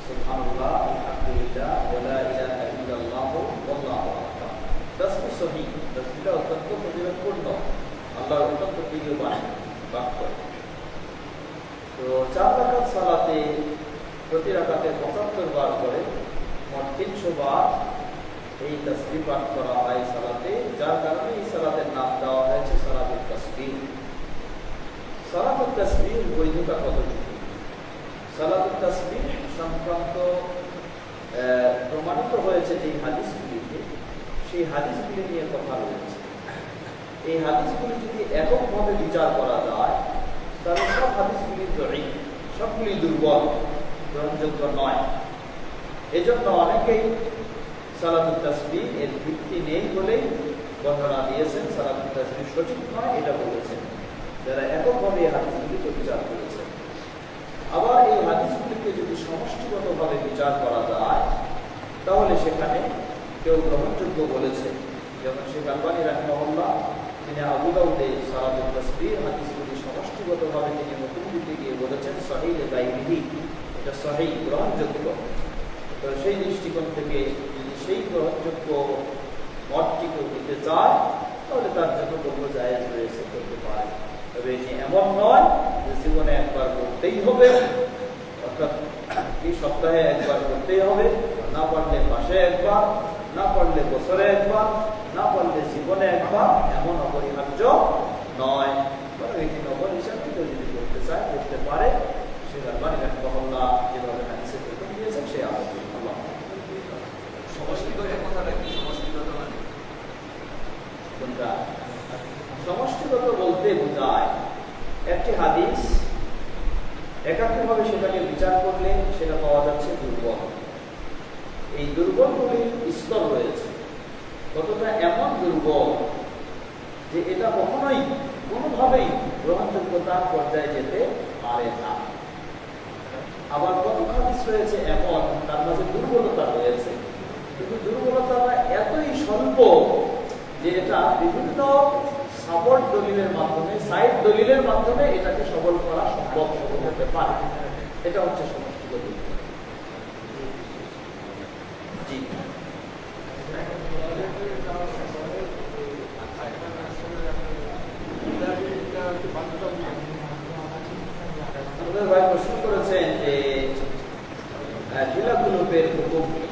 সুবহানাল্লাহ, আলহামদুলিল্লাহ, ওয়া লা ইলাহা ইল্লাল্লাহ, ওয়াল্লাহু আকবার। তাসবিহ সহিহ, তাসবিহটা অত্যন্ত ফজিলতপূর্ণ, আল্লাহর অত্যন্ত প্রিয় বাক্য। তো 4 রাকাত সালাতে প্রতি রাকাতে 75 বার করে মোট 300 বার এই তাসবিহ পাঠ করা হয় সালাতে, যার কারণে এই সালাতের নাম দেওয়া হয়েছে সালাতুত তাসবিহ। সালাতুত তাসবিহ বৈধতা কতটুকু? সালাতুত তাসবিহ সংক্রান্ত প্রমাণিত হয়েছে যে হাদিসগুলিতে, সেই হাদিসগুলি নিয়ে কথা রয়েছে। এই হাদিসগুলি যদি এককভাবে বিচার করা যায়, তাহলে সব হাদিসগুলি জয়ীফ, সবগুলি দুর্বল, গ্রহণযোগ্য নয়। এজন্য অনেকেই সালাতুত তাসবিহ এর ভিত্তি নেই বলেই বর্ণনা দিয়েছেন, সালাতুত তাসবিহ সঠিক নয় এটা বলেছেন, যারা এককভাবে এই হাদিসগুলিকে বিচার করেছেন। আবার এই হাদিসগুলিকে যদি সমষ্টিগতভাবে বিচার করা যায়, তাহলে সেখানে কেউ গ্রহণযোগ্য বলেছে, যেমন শেখ আলবানী রাহিমাহুল্লাহ, তিনি আবু দাউদে সালাতুত তাসবিহ হাদিসগুলি সমষ্টিগতভাবে তিনি হুকুম দিতে গিয়ে বলেছেন সহিহ গায়রিহি, এটা সহিহ, গ্রহণযোগ্য। তো সেই দৃষ্টিকোণ থেকে যদি সেই গ্রহণযোগ্য মতটি কেউ দিতে চায়, তাহলে তার জন্য কোনো জায়েজ রয়েছে, করতে পারে। তবে এটি এমন নয় যে জীবনে একবার করতেই হবে, অর্থাৎ এই সপ্তাহে একবার করতেই হবে, না পারলে মাসে একবার, না পারলে বছরে একবার, না পারলে জীবনে একবার, এমন অপরিহার্য 9 বা 80 নম্বর হিসাবে কেউ যদি করতে চায় করতে পারে। সে আলবানী রাহিমাহুল্লাহ যেভাবে হাদিসের হুকুম দিয়েছেন সে আলোচনা আল্লাহ সমষ্টিগত কথাটা কি? সমষ্টিগত মানে কোনটা? সমষ্টিগত বলতে বোঝায় একটি হাদিস একাধিকভাবে সেটাকে বিচার করলে সেটা পাওয়া যাচ্ছে দুর্বল। এই দুর্বলগুলির স্তর রয়েছে, কতটা এমন দুর্বল যে এটা কখনোই কোনোভাবেই গ্রহণযোগ্যতার পর্যায়ে যেতে পারে না। আবার কত হাদিস রয়েছে এমন তার মাঝে দুর্বলতা রয়েছে, কিন্তু দুর্বলতাটা এতই স্বল্প যে এটা বিভিন্ন সাপোর্ট দলিলের মাধ্যমে, সাইড দলিলের মাধ্যমে এটাকে সবল করা সম্ভব হতে পারে। এটা হচ্ছে সমষ্টিগত দলিল। জি, আমাদের ভাই প্রশ্ন করেছেন যে জেলাগুলোপের হুকুম কি,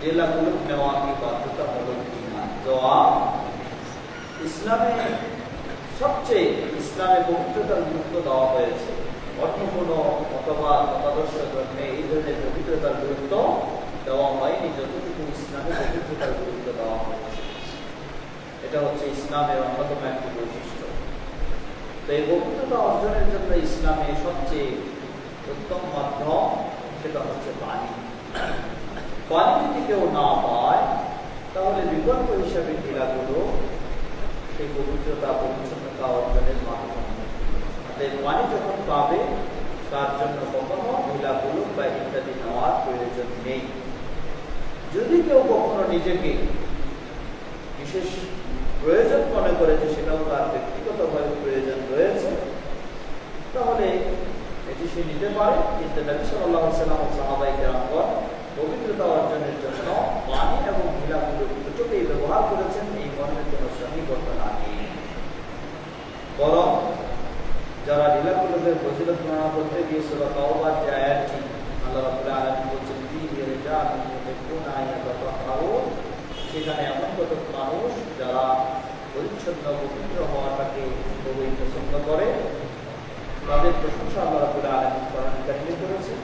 জেলাগুলো নেওয়া কি বাধ্যতামূলক কিনা? জবাব, ইসলামে সবচেয়ে ইসলামে পবিত্রতার গুরুত্ব দেওয়া হয়েছে। অন্য কোনো মতবাদ মতাদর্শ গ্রহণে এই ধরনের পবিত্রতার গুরুত্ব দেওয়া হয়নি যতটুকু ইসলামে পবিত্রতার গুরুত্ব দেওয়া হয়েছে। এটা হচ্ছে ইসলামের অন্যতম একটি বৈশিষ্ট্য। তো এই পবিত্রতা অর্জনের জন্য ইসলামে সবচেয়ে উত্তম মাধ্যম সেটা হচ্ছে পানি। পানি যদি কেউ না পায় তাহলে বিকল্প হিসাবে ক্রীড়াগুলো সেই পবিত্রতা পরিচ্ছন্নতা অর্জনের মাধ্যম। পানি যখন পাবে তার জন্য কখনো ঢিলাগুলো বা ইত্যাদি নেওয়ার প্রয়োজন নেই। যদি কেউ কখনো নিজেকে বিশেষ প্রয়োজন মনে করে যে সেটাও তার ব্যক্তিগতভাবে প্রয়োজন রয়েছে, তাহলে এটি সে নিতে পারে। কিন্তু নবী সাল্লাল্লাহু আলাইহি ওয়াসাল্লাম ও সাহাবায়ে কেরামগণ পবিত্রতা অর্জনের জন্য পানি এবং ঢিলাগুলো দুটোকেই ব্যবহার করেছেন। এই মর্মের কোনো সহি বর্ণনা নেই। বরং যারা ঢিলাগুলোদের ফজিলত বর্ণনা করতে গিয়ে সূরা তাওবার যে আয়াতটি আল্লাহ রাব্বুল আলামিন বলছেন ফীহি রিজালুন ইউহিব্বুনা আন ইয়াতাতাহহারুন, সেখানে এমন কত মানুষ যারা পরিচ্ছন্ন পবিত্র হওয়াটাকে খুবই পছন্দ করে, তাদের প্রশংসা আল্লাহ রাব্বুল আলামিন কোরআনে কারিমে করেছেন।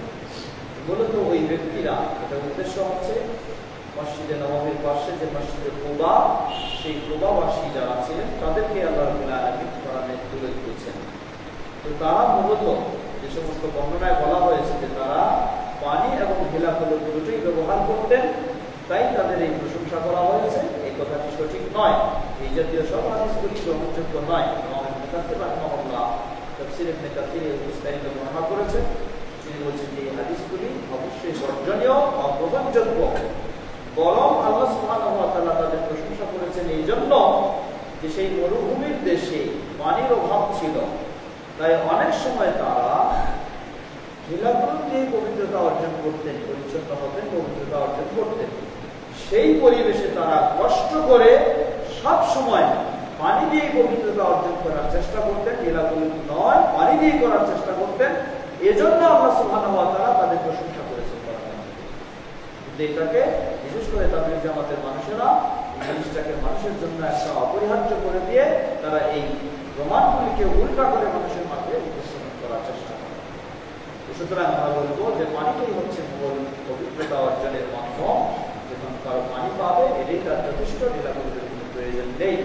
মূলত ওই ব্যক্তিরা, এটা উদ্দেশ্য হচ্ছে মসজিদে নববীর পাশে যে মসজিদে কুবা, সেই কুবাবাসী যারা ছিলেন তাদেরকে আল্লাহ রাব্বুল আলামিন কোরআনে তুলে দিয়েছেন। তো তারা মূলত যে সমস্ত বর্ণনায় বলা হয়েছে যে তারা পানি এবং ঢিলাগুলো দুটোই ব্যবহার করতেন, তাই তাদের এই প্রশংসা করা হয়েছে। এই কথাটি সঠিক নয়। এই জাতীয় সব হাদিসগুলি গ্রহণযোগ্য নয়। ইমাম মুকাদ্দিম রাহিমাহুল্লাহ তাফসীর ইবনে কাসীরে বিস্তারিত বর্ণনা করেছেন। তিনি বলছেন যে এই হাদিসগুলি অবশ্যই বর্জনীয়, অগ্রহণযোগ্য। বরং আল্লাহ সুবহানাহু ওয়া তাআলা তাদের প্রশংসা করেছেন এই জন্য যে সেই মরুভূমির দেশে পানির অভাব ছিল, তাই অনেক সময় তারা ঢিলাগুলো দিয়ে পবিত্রতা অর্জন করতেন, পরিচ্ছন্ন হতেন, পবিত্রতা অর্জন করতেন। সেই পরিবেশে তারা কষ্ট করে সব সময় পানি দিয়ে পবিত্রতা অর্জন করার চেষ্টা করতেন, ঢিলাগুলো নয় পানি দিয়ে করার চেষ্টা করতেন। এজন্য আল্লাহ সুবহানাহু ওয়া তাআলা তাদের প্রশংসা করেছেন। কিন্তু এটাকে বিশেষ করে তাবলীগ জামাতের মানুষেরা জিনিসটাকে মানুষের জন্য একটা অপরিহার্য করে দিয়ে তারা এই প্রমাণগুলিকে উল্টা করে মানুষের মাঝে উপস্থাপন করার চেষ্টা করে। সুতরাং আমরা বলবো যে পানিটাই হচ্ছে মূল পবিত্রতা অর্জনের মাধ্যম। যখন কারো পানি পাবে এটাই তার যথেষ্ট, ঢিলাগুলির কোনো প্রয়োজন নেই।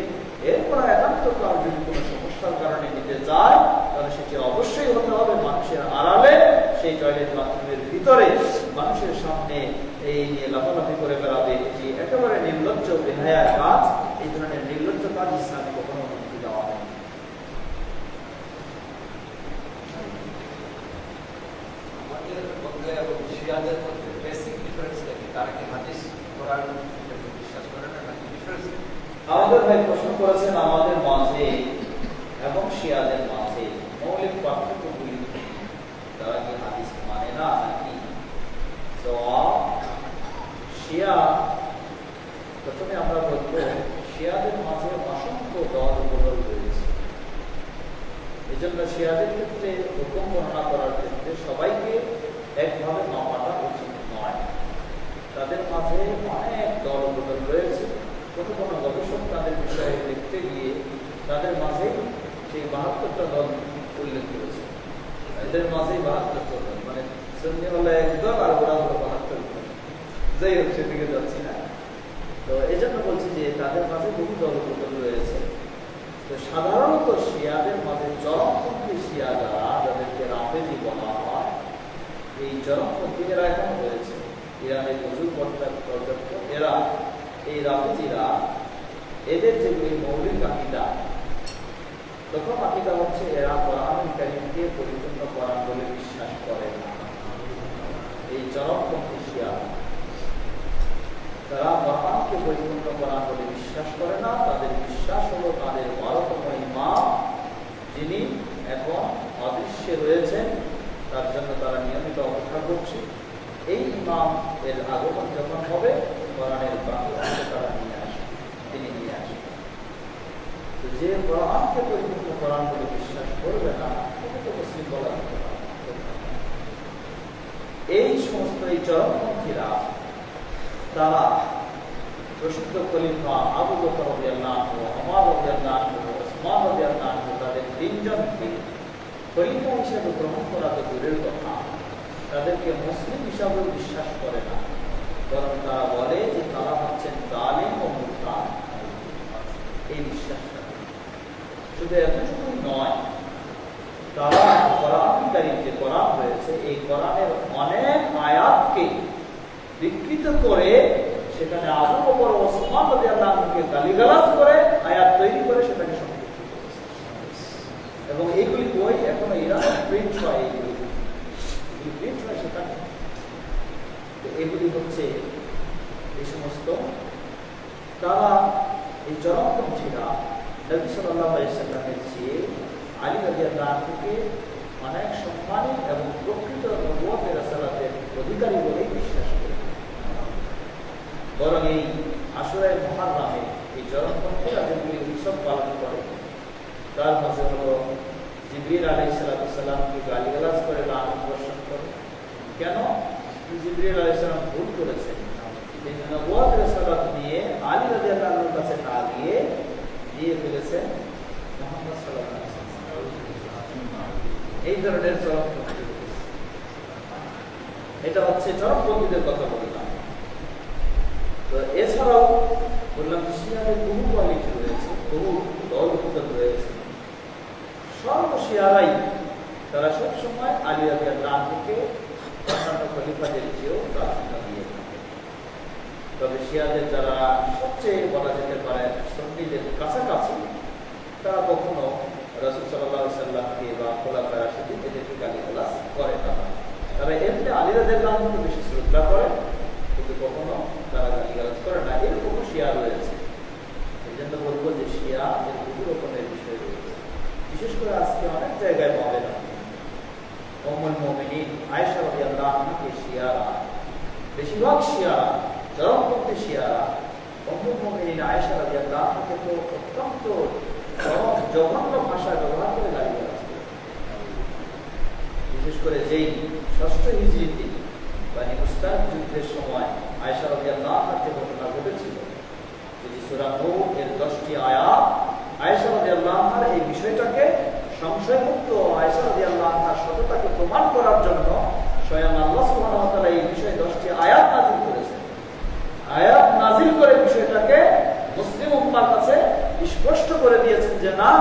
এরপর একান্ত তার যদি কোনো সমস্যার কারণে নিতে যায় তাহলে সেটি অবশ্যই হতে হবে মানুষের আড়ালে, সেই টয়লেট বাথরুমের ভিতরে মানুষের সামনে এই নিয়ে লাফালাফি করে বেড়াবে। এটি একেবারে নির্লজ্জ বেহায়ার কাজ। এই ধরনের নির্লজ্জ কাজ ইসলামে কখনো অনুমতি দেওয়া হয়। আমাদের মধ্যে এবং শিয়াদের মধ্যে বেসিক ডিফারেন্স কি? তারা কি হাদিস কোরআন বিশ্বাস করে না, নাকি ডিফারেন্স? আমাদের ভাই প্রশ্ন করেছেন আমাদের মাঝে এবং শিয়াদের মাঝে মৌলিক পার্থক্যগুলি, তারা কি হাদিস মানে না নাকি? শিয়া, প্রথমে আমরা বলবো শিয়াদের মাঝে অসংখ্য দল উপদল রয়েছে। এই জন্য শিয়াদের ক্ষেত্রে হুকুম বর্ণনা করার ক্ষেত্রে সবাইকে একভাবে মাপাটা উচিত নয়। তাদের মাঝে অনেক দল উপদল রয়েছে। কোনো কোনো গবেষক তাদের বিষয়ে লিখতে গিয়ে তাদের মাঝে সেই 72টা দল উল্লেখ করেছে। এদের মাঝেই 72 দল, মানে সুন্নি হলো একদল আর ওরা হলো 72 দল। যাই হোক, সেদিকে যাচ্ছি না। তো এই জন্য বলছি যে তাদের মাঝে বহু দলবদল রয়েছে। তো সাধারণত শিয়াদের মাঝে চরমপন্থী শিয়া যারা, যাদেরকে রাফেজি বলা হয়, এই চরমপন্থী এরা এখন রয়েছে ইরানের প্রচুর পর্যটক। এরা এই রাফেজিরা এদের যেগুলি মৌলিক আকিদা, প্রথম আকিদা হচ্ছে এরা কোরআনুল কারীমকে পরিপূর্ণ কোরআন বলে বিশ্বাস করে না। এই চরমপন্থী শিয়া তারা কোরআনকে পরিপূর্ণ কোরআন বলে বিশ্বাস করে না। তাদের বিশ্বাস হলো তাদের 12তম ইমাম, যিনি এখন অদৃশ্যে রয়েছেন, তার জন্য তারা নিয়মিত অপেক্ষা করছে। এই ইমাম এর আগমন যখন হবে, কোরআনের বাকি অংশ তারা নিয়ে আসবে, তিনি নিয়ে আসবেন। তো যে কোরআনকে পরিপূর্ণ কোরআন বলে বিশ্বাস করবে না, তাকে তো মুসলিম বলা যেতে পারে। এই সমস্ত এই চরমপন্থীরা তারা প্রসিদ্ধ খলিফা আবু বকর রাদিয়াল্লাহু আনহু, ওমর রাদিয়াল্লাহু আনহু, ওসমান রাদিয়াল্লাহু আনহু, তাদের তিনজনকে খলিফা হিসেবে গ্রহণ করা তো দূরের কথা, তাদেরকে মুসলিম হিসাবেও বিশ্বাস করে না। বরং তারা বলে যে তারা হচ্ছেন জালিম ও মুরতাদ। এই বিশ্বাসটা শুধু এতটুকুই নয়, তারা কোরআনুল কারীম যে কোরআন রয়েছে, এই কোরআনের অনেক আয়াতকে বিকৃত করে সেখানে আবু বকর ও ওসমান রাদিয়াল্লাহু আনহুকে গালিগালাজ করে আয়াত তৈরি করে সেটাকে সংরক্ষিত করেছে। এবং এইগুলি বই এখনো ইরানে প্রিন্ট হয়, এইগুলি প্রিন্ট হয় সেখানে। এগুলি হচ্ছে এই সমস্ত তারা এই চরমপন্থীরা নবী সাল্লাল্লাহু আলাইহি ওয়াসাল্লামের চেয়ে আলী রাদিয়াল্লাহু আনহুকে অনেক সম্মানী এবং প্রকৃত নবুয়তের রাসালাতের অধিকারী বলেই বিশ্বাস করে। বরং এই আশুরায়ে মুহাররমে এই চরমপন্থীরা যেগুলি উৎসব পালন করে, তার মাঝে হলো জিবরিল আলাইহিস সালামকে গালিগালাজ করে, লানত বর্ষণ করে। কেন? জিবরিল আলাইহিস সালাম ভুল করেছেন, তিনি নবুয়তের রাসালাত নিয়ে আলী রাদিয়াল্লাহু আনহুর কাছে না গিয়ে দিয়ে ফেলেছেন মুহাম্মদ সাল্লাল্লাহু আলাইহি ওয়াসাল্লাম। এই ধরনের চরমপন্থী, এটা হচ্ছে চরমপন্থীদের কথা বললাম। তো এছাড়াও বললাম শিয়াদের বহু কোয়ালিটি রয়েছে, বহু দল রয়েছে। সর্বশিয়ারাই তারা সবসময় আলী রাদিয়াল্লাহু আনহুকে অন্যান্য খলিফাদের চেয়েও প্রাধান্য দিয়ে থাকে। তবে শিয়াদের যারা সবচেয়ে বলা যেতে পারে সুন্নিদের কাছাকাছি, তারা কখনো রাসূল সাল্লাল্লাহু আলাইহি ওয়াসাল্লামকে বা খোলাফায়ে রাশিদিন এদেরকে গালিগালাজ করে না। তারা এমনি আলী রাদিয়াল্লাহু আনহুকে বেশি শ্রদ্ধা করে, কিন্তু কখনো তারা গালিগালাজ করে না। এরকম শিয়া রয়েছে। এই জন্য বলবো যে শিয়া এর বহু রকমের বিষয় রয়েছে। বিশেষ করে আজকে অনেক জায়গায় পাবেন উম্মুল মুমিনিন আয়েশা রাদিয়াল্লাহু আনহাকে শিয়ারা, বেশিরভাগ শিয়ারা, চরমপন্থী শিয়ারা উম্মুল মুমিনিন আয়েশা রাদিয়াল্লাহু আনহাকে তো অত্যন্ত জঘন্য ভাষায় ব্যবহার করে গালিগালাজ করে। বিশেষ করে যেই 6ষ্ঠ হিজরিতে বানি মুস্তাক যুদ্ধের সময় আয়েশা রাদিয়াল্লাহু আনহার যে ঘটনা ঘটেছিল, যে সূরা নূর এর 10টি আয়াত আয়েশা রাদিয়াল্লাহু আনহার এই বিষয়টাকে সংশয়মুক্ত, আয়েশা রাদিয়াল্লাহু আনহার সততাকে প্রমাণ করার জন্য স্বয়ং আল্লাহ সুবহানাহু ওয়া তাআলা এই বিষয়ে 10টি আয়াত নাযিল করেছেন। আয়াত নাযিল করে বিষয়টাকে মুসলিম উম্মাহর কাছে স্পষ্ট করে দিয়েছেন যে না,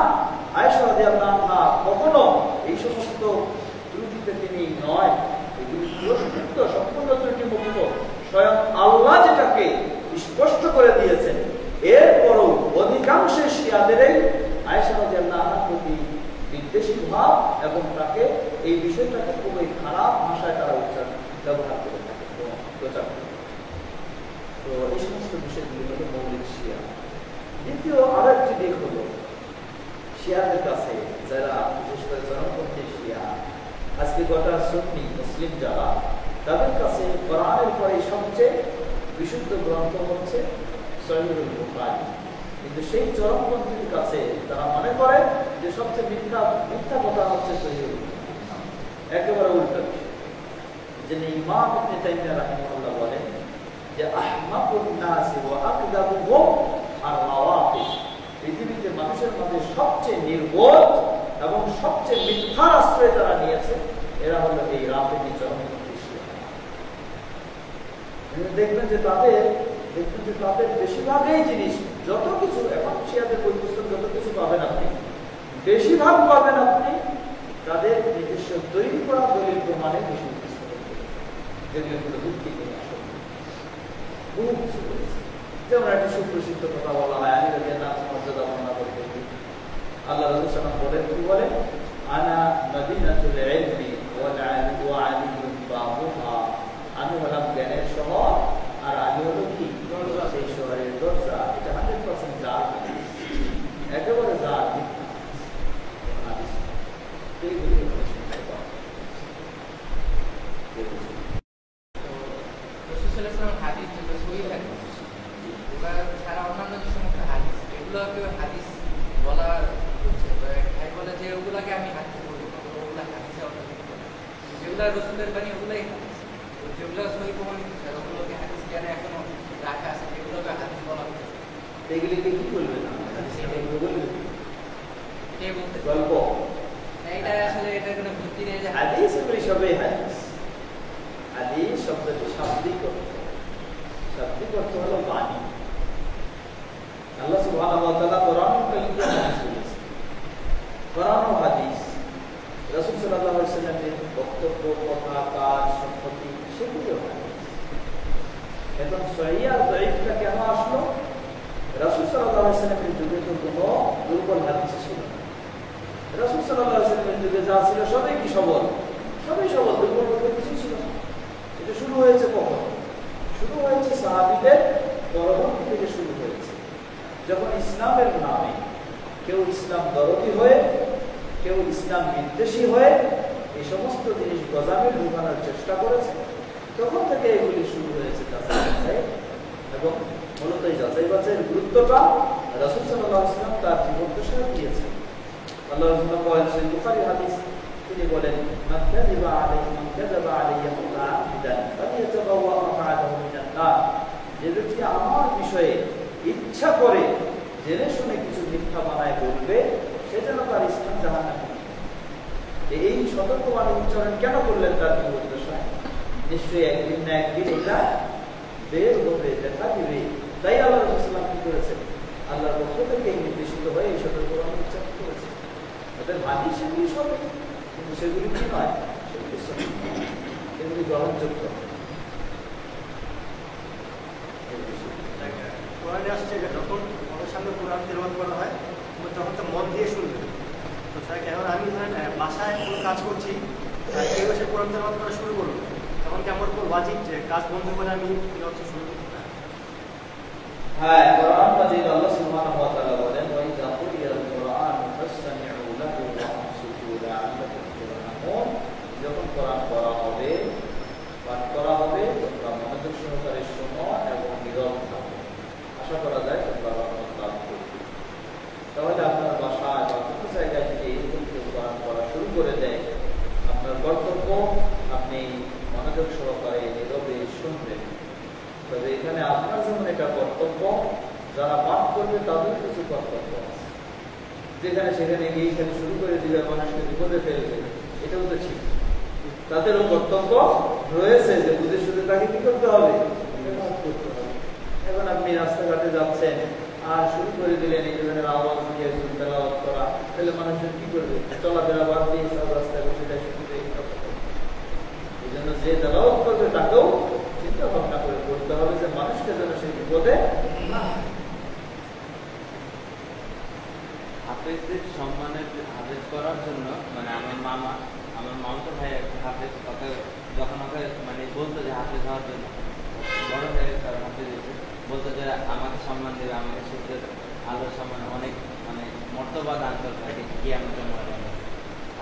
আয়েশা রাদিয়াল্লাহু আনহা কখনো এই সমস্ত ত্রুটিতে তিনি নয়, এগুলি পুরস্কৃত, সম্পূর্ণ ত্রুটিমুক্ত। স্বয়ং আল্লাহ যেটাকে স্পষ্ট করে দিয়েছেন। এরপরও অধিকাংশ শিয়াদেরই আয়েশা রাদিয়াল্লাহু আনহার প্রতি বিদ্বেষী ভাব এবং তাকে এই বিষয়টাকে খুবই খারাপ ভাষায় তারা ব্যবহার করে থাকে, প্রচার করে। তো এই সমস্ত বিষয়গুলি হলো মৌলিক শিয়া। দ্বিতীয় আরো একটি দিক হলো শিয়াদের কাছে যারা বিশেষ করে চরমপন্থী শিয়া, আজকে গোটা সুন্নি মুসলিম যারা, তাদের কাছে কোরআনের পরে সবচেয়ে বিশুদ্ধ গ্রন্থ হচ্ছে সহিহুল বুখারী। কিন্তু সেই চরমপন্থীর কাছে তারা মনে করে যে সবচেয়ে মিথ্যা কথা হচ্ছে সহিহুল বুখারী। একেবারে উল্টা বিষয়। যিনি ইমাম ইবনে তাইমিয়া রাহিমাহুল্লাহ বলেন যে আহমাকুন নাসি ওয়া আকদাবুহুম আর রাওয়াফিজ, পৃথিবীতে মানুষের মধ্যে সবচেয়ে নির্বোধ মিথ্যার আশ্রয় তারা নিয়েছে, এরা হলো এই রাফেদি চরমপন্থী শিয়া। দেখবেন যে তাদের বেশিরভাগই জিনিস, যত কিছু এখন শিয়াদের বই পুস্তক যত কিছু পাবেন আপনি, বেশিরভাগ পাবেন আপনি তাদের নিজস্ব তৈরি করা দলিল প্রমাণে বেশি যেগুলো ভিত্তি নিয়ে আসেন। বহু কিছু বলেছে, যেমন একটা সুপ্রসিদ্ধ কথা বলা হয়, আলী রাদিয়াল্লাহু আনহু মর্যাদা বর্ণনা করতে আল্লাহ রাসূল সাল্লাল্লাহু আলাইহি ওয়াসাল্লাম বলেন, কি বলেন? আনা মদিনাতুল ইলমি ওয়াল আলিম ওয়া আলিমুন বাবুহা, আমি হলাম জ্ঞানের শহর আর আমি হলো কি দরজা, সেই শহরের দরজা। এটা 100% জাল, একেবারে জাল। হাদিস যেগুলো সহিহ হাদিস, ওগুলা ছাড়া অন্যান্য যে সমস্ত হাদিস, এগুলোকে হাদিস বলা হচ্ছে। বলে যে ওগুলাকে আমি হাদিস বলবো, ওগুলা হাদিসে অন্তর্ভুক্ত না। যেগুলা রসুলের বাণী ওগুলাই হাদিস, যেগুলো সহিহ প্রমাণিত ওগুলোকে হাদিস জ্ঞানে এখনো রাখা আছে, এগুলোকে হাদিস বলা হচ্ছে। এগুলিকে কি বলবেন? কে বলতে গল্প, এটা আসলে এটা কোনো ভিত্তি নেই যে হাদিস, এগুলি সবই হাদিস। হাদিস শব্দটি শাব্দিক অর্থ, শাব্দিক অর্থ হলো বাণী। আল্লাহ সুবহানাহু ওয়া তাআলা কোরআন কারীমে হাদিস বলেছেন, কোরআন ও হাদিস রাসূল সাল্লাল্লাহু আলাইহি ওয়াসাল্লামের বক্তব্য, কথা, কাজ, সম্পত্তি সেগুলো হাদিস। এখন সহিহ আর দাঈফটা কেন আসলো? রাসূল সাল্লাল্লাহু আলাইহি ওয়াসাল্লামের যুগে তো কোনো দুর্বল হাদিস ছিল না। রাসূল সাল্লাল্লাহু আলাইহি ওয়াসাল্লামের যুগে যা ছিল সবই কি সবল, সবই সবল, দুর্বল বলতে কিছু ছিল না। এটা শুরু হয়েছে কখন? শুরু হয়েছে সাহাবীদের পরবর্তী থেকে শুরু হয়েছে, যখন ইসলামের নামে কেউ ইসলাম দরদি হয়ে, কেউ ইসলাম বিদ্বেষী হয়ে এই সমস্ত জিনিস গজামে ঢুকানোর চেষ্টা করেছে, তখন থেকে এগুলি শুরু হয়েছে যাচাই বাছাই। এবং মূলত এই যাচাই বাছাইয়ের গুরুত্বটা রাসূল সাল্লাল্লাহু আলাইহি ওয়াসাল্লাম তার জীবদ্দশায় দিয়েছেন। আল্লাহ রাসূল বলেন, সেই বুখারী হাদিস, তিনি বলেন, মান কাযাবা আলাইয়া মুতাআম্মিদান ফালিয়াতাবাওয়া মাকআদাহু মিনান নার। যে ব্যক্তি আমার বিষয়ে ইচ্ছা করে জেনে শুনে কিছু মিথ্যা বানায় বলবে, সে যেন তার স্থান জাহান্নামে। এই সতর্কবাণী উচ্চারণ কেন করলেন তার জীবদ্দশায়? নিশ্চয়ই একদিন না একদিন এটা বের হবে, দেখা দিবে। তাই আল্লাহ রাসূল সাল্লাল্লাহু আলাইহি ওয়াসাল্লাম কি করেছেন? আল্লাহর পক্ষ থেকে নির্দেশিত হয়ে এই সতর্কবাণী উচ্চারণ করেছেন। ওদের বাণী সেগুলি সবই, কিন্তু সেগুলি কি নয়, সেগুলি সঠিক নয়, সেগুলি গ্রহণযোগ্য। কোরআনে আসছে যে যখন আমাদের সামনে কোরআন তেলাওয়াত করা হয় তখন তো মন দিয়ে শুনবে। তো স্যার এখন আমি ধরেন বাসায় কোনো কাজ করছি, কেউ এসে কোরআন তেলাওয়াত করা শুরু করলো, তখন কি আমার উপর ওয়াজিব যে কাজ বন্ধ করে আমি তেলাওয়াত শুরু করতে? হ্যাঁ, কোরআন মাজিদ আল্লাহ সুবহানাহু ওয়া তাআলা বলেন, ওয়া ইযা কুরিয়াল কুরআন ফাসতামিউ লাহু ওয়া আনসিতু লাআল্লাকুম তুরহামুন। যখন কোরআন পড়া হবে, পাঠ করা হবে, তোমরা মনোযোগ সহকারে শোনো এবং নীরব থাকো। আশা করা যায় তোমরা রহমত লাভ করবে। তাহলে আপনার বাসায় বা কোনো জায়গায় যদি এরকম কেউ কোরআন পড়া শুরু করে দেয়, আপনার কর্তব্য আপনি মনোযোগ সহকারে নীরবে শুনবেন। তবে এখানে আপনার যেমন এটা কর্তব্য, যারা পাঠ করবে তাদের কিছু কর্তব্য আছে। যেখানে সেখানে গিয়ে এখানে শুরু করে দিবে, মানুষকে বিপদে ফেলবে, এটাও তো ঠিক। তাদেরও কর্তব্য রয়েছে যে বুঝে শুধু তাকে কি করতে হবে, করতে হবে। এখন আপনি রাস্তাঘাটে যাচ্ছেন আর শুরু করে দিলেন এই ধরনের আওয়াজ দিয়ে তেলাওয়াত করা, তাহলে মানুষজন কি করবে? চলাফেরা বাদ দিয়ে সব রাস্তায় বসে শুনবে। এই জন্য যে তেলাওয়াত করবে তাকেও চিন্তা ভাবনা করে করতে হবে যে মানুষকে যেন সেই বিপদে না। হাফেজদের সম্মানের হাফেজ করার জন্য, মানে আমার মামাতো ভাই একটা হাফেজ, ওকে যখন ওকে মানে বলতো যে হাফেজ হওয়ার জন্য, বড় হয়ে তার হাফেজ বলতো যে আমাকে সম্মান দেবে, আমাকে সূর্যের আলোর সম্মান, অনেক মানে মর্তবা দান করতে থাকে কি আমাদের ময়দানে,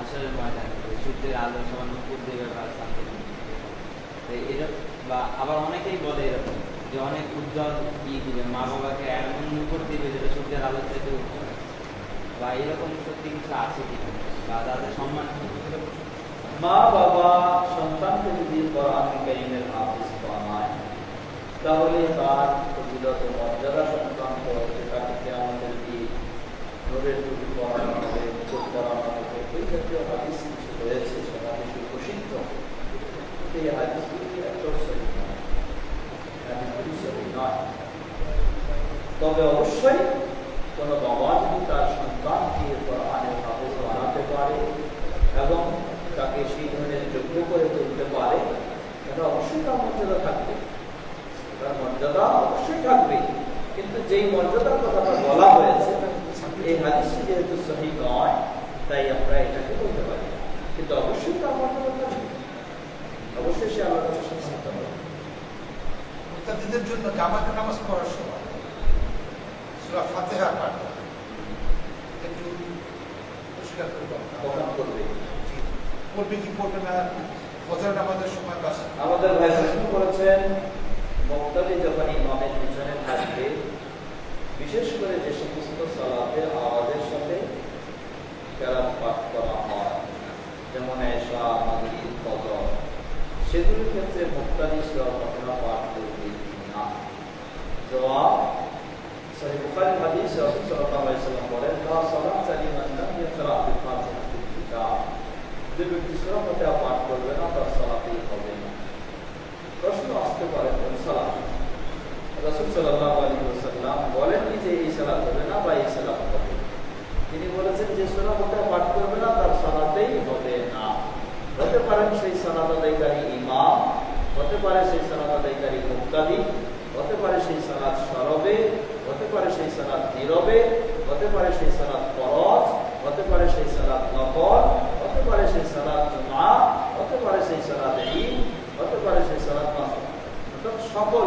আসলে ময়দানে সূর্যের আলোর সমান মুকুট দেবে বা শান্তি। এরকম বা আবার অনেকেই বলে এরকম যে অনেক উজ্জ্বল কি দিবে, মা বাবাকে এমন মুকুট দিবে যেটা সূর্যের আলোর চাইতে উজ্জ্বল, বা এরকম সত্যি কিছু আছে কিনা, বা তাদের সম্মান। মা বাবা সন্তানকে যদি কোরআন কারীমের হাফেজ বানায়, তাহলে তার ফজিলত ও মর্যাদা সংক্রান্ত যেটাকে আমাদের কি নূরের টুপি পরানো হবে, মুকুট পরানো হবে, এই জাতীয় হাদিস জন্য জামাতে নামাজ পড়ার সময় সূরা ফাতিহা পাঠ করা একটু পরিষ্কার করে বলুন। কখন করবে? পড়বে কি পড়বে না ফজর নামাজের সময় বাসা? আমাদের ভাই প্রশ্ন করেছেন, মুক্তাদি যখন ইমামের পিছনে থাকবে, বিশেষ করে যে সমস্ত সালাতের আওয়াজের সাথে কেরাত পাঠ করা হয়, যেমন এশা, মাগরিব, ফজর, সেগুলোর ক্ষেত্রে মুক্তাদি সূরা ফাতিহা পাঠ করবে না? জবাব, সহিহ বুখারীর হাদিস, রাসূল সাল্লাল্লাহু আলাইহি ওয়াসাল্লাম বলেন, লা সালাতা লিমান লাম ইয়াকরা বিফাতিহাতিল কিতাব। যে ব্যক্তি সূরা ফাতিহা পাঠ করবে না, তার সালাতই হবে না। প্রশ্ন আসতে পারে, কোন সালাত? রাসূল সাল্লাল্লাহু আলাইহি ওয়াসাল্লাম বলেননি যে এই সালাত হবে না বা এই সালাত হবে। তিনি বলেছেন যে সূরা ফাতিহা পাঠ করবে না, তার সালাতেই হবে না। হতে পারেন সেই সালাত আদায়কারী ইমাম, হতে পারে সেই সালাত আদায়কারী মুক্তাদি, হতে পারে সেই সালাত সরবে, হতে পারে সেই সালাত নীরবে, হতে পারে সেই সালাত ফরজ, হতে পারে সেই সালাত নফল, হতে পারে সেই সালাত জুমআ, হতে পারে সেই সালাত ঈদ, হতে পারে সেই সালাত মাসুম। অর্থাৎ সকল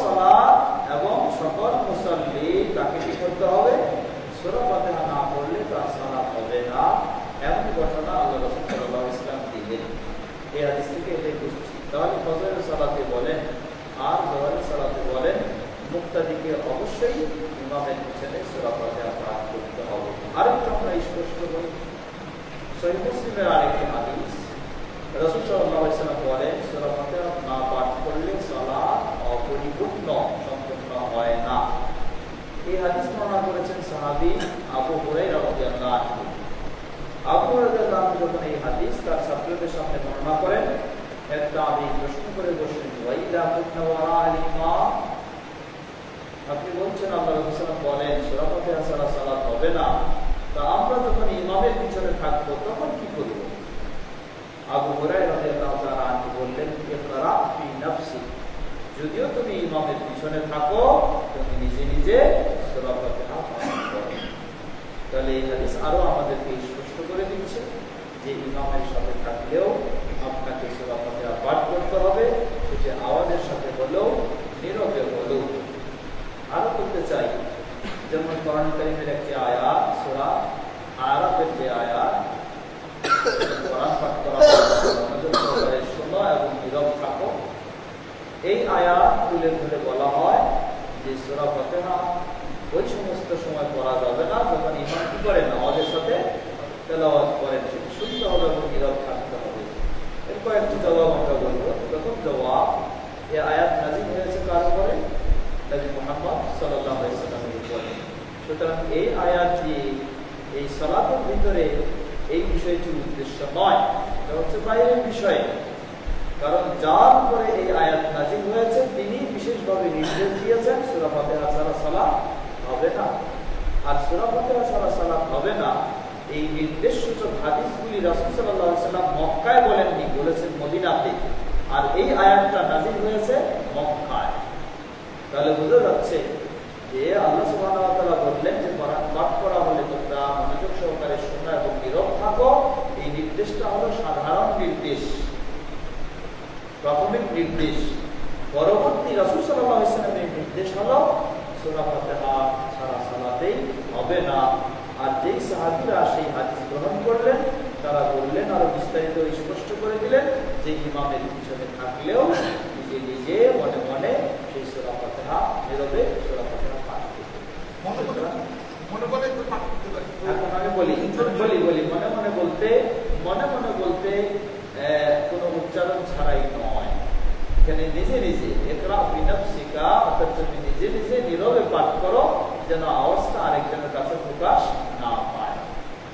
সালাত এবং সকল মুসাল্লি তাকে কি করতে হবে? সূরা ফাতিহা না পড়লে তার সালাত হবে না। এমন ঘটনা আল্লাহ রাসূল সাল্লাল্লাহু আলাইহি ওয়াসাল্লাম দিলেন। এই হাদিস থেকে এটাই বুঝছি। তাহলে ফজরের সালাতে বলেন আর জোহরের সালাতে বলেন, মুক্তাদিকে অবশ্যই ইমামের পিছনে সূরা ফাতিহা পাঠ করতে হবে। আরেকটা আমরা স্পষ্ট করি, সহিহ মুসলিমের আরেকটি হাদিস, রাসূল সাল্লাল্লাহু আলাইহি ওয়াসাল্লাম বলেন, সূরা ফাতিহা না পাঠ করলে সালাত অপরিপূর্ণ, সম্পূর্ণ হয় না। এই হাদিস বর্ণনা করেছেন সাহাবী আবু হুরায়রা রাদিয়াল্লাহু আনহু। আবু হুরায়রা রাদিয়াল্লাহু আনহু যখন এই হাদিস তার ছাত্রদের সামনে বর্ণনা করেন, এক তাবী প্রশ্ন করে বসলেন, ওয়াইদা কুননা ওয়ারা আল ইমাম, আপনি বলছেন আল্লাহ রাসূল সাল্লাল্লাহু আলাইহি ওয়াসাল্লাম বলেন সূরা ফাতিহা ছাড়া সালাত হবে না, তা আমরা যখন ইমামের পিছনে থাকবো তখন কি করব? আবু হুরায়রা রাদিয়াল্লাহু তাআলা আনহু বললেন, ইকরা ফি নাফসি, যদিও তুমি ইমামের পিছনে থাকো, তুমি নিজে নিজে সূরা ফাতিহা পাঠ করো। তাহলে এই হাদিস আরো আমাদেরকে স্পষ্ট করে দিচ্ছে যে ইমামের সাথে থাকলেও আপনাকে সূরা ফাতিহা পাঠ করতে হবে, সেটা আওয়াজের সাথে হলেও নীরবে হলেও। আরো বলতে চাই, যেমন কোরআন কারীমের একটি আয়াত, সূরা আরাফের যে আয়াত, কোরআন পাঠ করা হয় শোনো এবং নীরব থাকো, এই আয়াত তুলে ধরে বলা হয় যে সূরা ফাতিহা ওই সমস্ত সময় পড়া যাবে না যখন ইমাম কি করেন, আওয়াজের সাথে তেলাওয়াত করেন, সেটা শুনতে হবে এবং নীরব থাকতে হবে। এর কয়েকটি জবাব আমরা বলবো। প্রথম জবাব, এই আয়াত নাযিল হয়েছে কার উপরে? নবী মুহাম্মদ সাল্লাল্লাহু আলাইহি ওয়াসাল্লামের উপরে। সুতরাং এই আয়াত দিয়ে এই সালাতের ভিতরে এই বিষয়টির উদ্দেশ্য নয়, এটা হচ্ছে বাইরের বিষয়। কারণ যার উপরে এই আয়াত নাযিল হয়েছে তিনি বিশেষভাবে নির্দেশ দিয়েছেন সূরা ফাতিহা ছাড়া সালাত হবে না। আর সূরা ফাতিহা ছাড়া সালাত হবে না, এই নির্দেশ সূচক হাদিসগুলি রাসূল সাল্লাল্লাহু আলাইহি ওয়াসাল্লাম মক্কায় বলেননি, বলেছেন মদিনাতে। আর এই আয়াতটা নাযিল হয়েছে মক্কায়। তাহলে বোঝা যাচ্ছে যে আল্লাহ সুবহানাহু ওয়া তাআলা বললেন যে কোরআন পাঠ করা হলে তোমরা মনোযোগ সহকারে শোনো এবং নীরব থাকো। এই নির্দেশটা হলো সাধারণ নির্দেশ, প্রাথমিক নির্দেশ। পরবর্তী রাসূল সাল্লাল্লাহু আলাইহি ওয়াসাল্লামের নির্দেশ হলো সূরা ফাতিহা ছাড়া সালাতেই হবে না। আর যেই সাহাবীরা সেই হাদিস গ্রহণ করলেন তারা বললেন, আরো বিস্তারিত স্পষ্ট করে দিলেন যে ইমামের পিছনে থাকলেও নিজে নিজে মনে মনে সেই সূরা ফাতিহা নীরবে সূরা ফাতিহা পাঠ করতে। মনে মনে একটু পাঠ করতে পারি। এখন আমি বলি মনে মনে বলতে কোনো উচ্চারণ ছাড়াই নয়, এখানে নিজে নিজে ইকরা ফি নাফসিকা, অর্থাৎ তুমি নিজে নিজে নীরবে পাঠ করো যেন আওয়াজটা আরেকজনের কাছে প্রকাশ না পায়।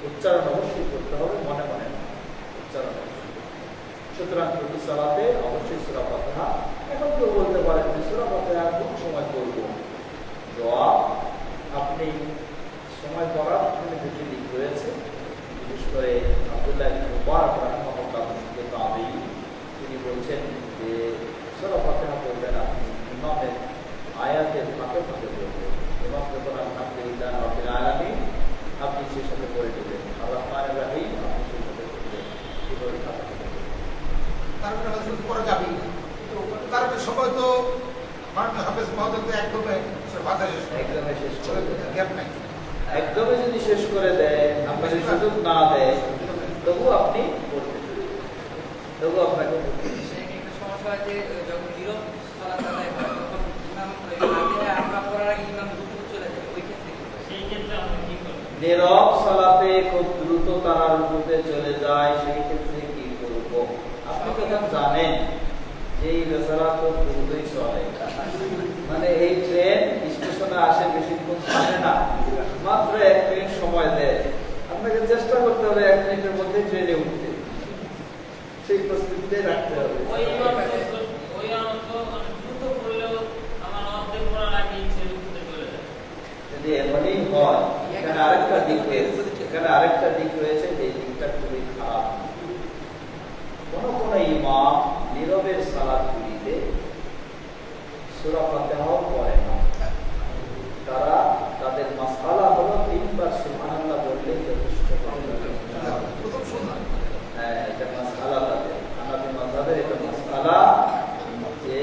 উচ্চারণ অবশ্যই করতে হবে, মনে মনে উচ্চারণ। সুতরাং প্রতি সালাতে অবশ্যই সূরা ফাতিহা। এখন কেউ বলতে পারেন যে সূরা ফাতিহা কোন সময় করব? জবাব, আপনি সময় করার জন্য দুটি দিক রয়েছে। বিশেষ করে আব্দুল্লাহ ইবনে মুবারক রাহিমাহুল্লাহ তাআলা তিনি বলছেন যে সূরা ফাতিহা পড়বেন আপনি ইমামের আয়াতের ফাঁকে ফাঁকে পড়বেন। ইমাম যখন আলহামদুলিল্লাহ রাব্বিল আলামিন আপনি সেই সাথে পড়ে দেবেন, আর রহমানির রহিম আপনি সেই সাথে পড়বেন, এভাবে ফাঁকে ফাঁকে। তারপরে হয়তো পড়া যাবেই না, তারপরে সবাই তো গ্যাপ নাই। একদমই যদি শেষ করে দেয়, আপনাকে সুযোগ না দেয়, তবু আপনি পড়তে তবু আপনাকে সেখানে একটা সমস্যা হয় যে যখন নীরব সালাত আদায় হয় তখন ইমাম আমরা পড়ার আগে ইমাম রুকু চলে যায়, ওই ক্ষেত্রে সেই ক্ষেত্রে আমরা কি করব? নীরব সালাতে খুব দ্রুত তারা রুকুতে চলে যায়, সেই ক্ষেত্রে কি করব? আপনি যখন জানেন যে এই বেচারা তো দ্রুতই চলে, মানে এই ট্রেন স্টেশনে আসে বেশিক্ষণ থাকে না, মাত্র 1 মিনিট সময় দেয়, আপনাকে চেষ্টা করতে হবে 1 মিনিটের মধ্যে ট্রেনে উঠতে, সেই প্রস্তুতিতে রাখতে হবে। যদি এমনই হয়, এখানে আরেকটা দিক রয়েছে, যে দিকটা খুবই খারাপ। কোন কোন ইমাম নীরবের সালাতগুলিতে সূরা ফাতিহাও পড়ে না। তারা তাদের মাসআলা হলো 3 বার সুবহানাল্লাহ বললেই যথেষ্ট। হ্যাঁ, এটা মাসআলা তাদের হানাফি মাযহাবের এটা মাসআলা যে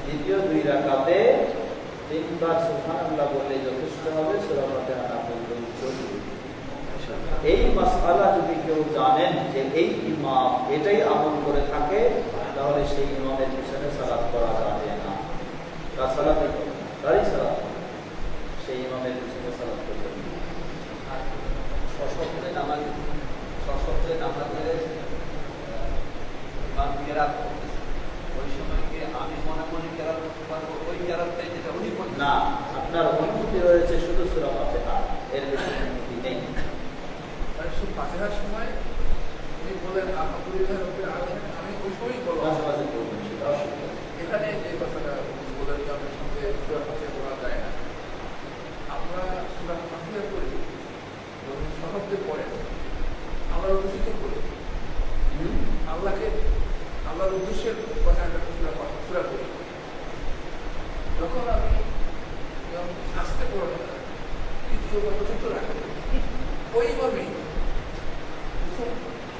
দ্বিতীয় 2 রাকাতে 3 বার সুবহানাল্লাহ বললেই যথেষ্ট হবে, সূরা ফাতিহা না পড়লেও চলবে। এই মাসআলা যদি কেউ জানেন যে এই ইমাম এটাই আমল করে থাকে, তাহলে সেই ইমামের পিছনে সালাত করা যাবে না। তার সালাতে তারই সালাত, সেই ইমামের পিছনে সালাত করতে হবে। সশব্দে নামাজে ইমাম কেরাত করতেছে, ওই সময় কি আমি মনে মনে কেরাত করতে পারবো? ওই কেরাতটাই যেটা উনি করতেন। না, আপনার অনুমতি রয়েছে শুধু সূরা ফাতিহা, এর বেশি অনুমতি নেই। শুধু ফাতিহার সময় উনি বলেন আলহামদুলিল্লাহ রাব্বিল আলামিন, আমি ওই সময়ই বললাম মাঝে মাঝে বলবেন, সেটা অসুবিধা নেই। এখানে যে কথাটা বলেন যে আমাদের সঙ্গে সূরা ফাতিহা পড়া যায় না, আমরা সূরা ফাতিহা করি যখন শব্দে পড়ে আমরা উদ্দেশ্য করি আল্লাহর উদ্দেশ্যের কথা একটা সূরা করি। যখন আমি আস্তে পড়ে তৃতীয় বা চতুর্থ রাখা ওইভাবেই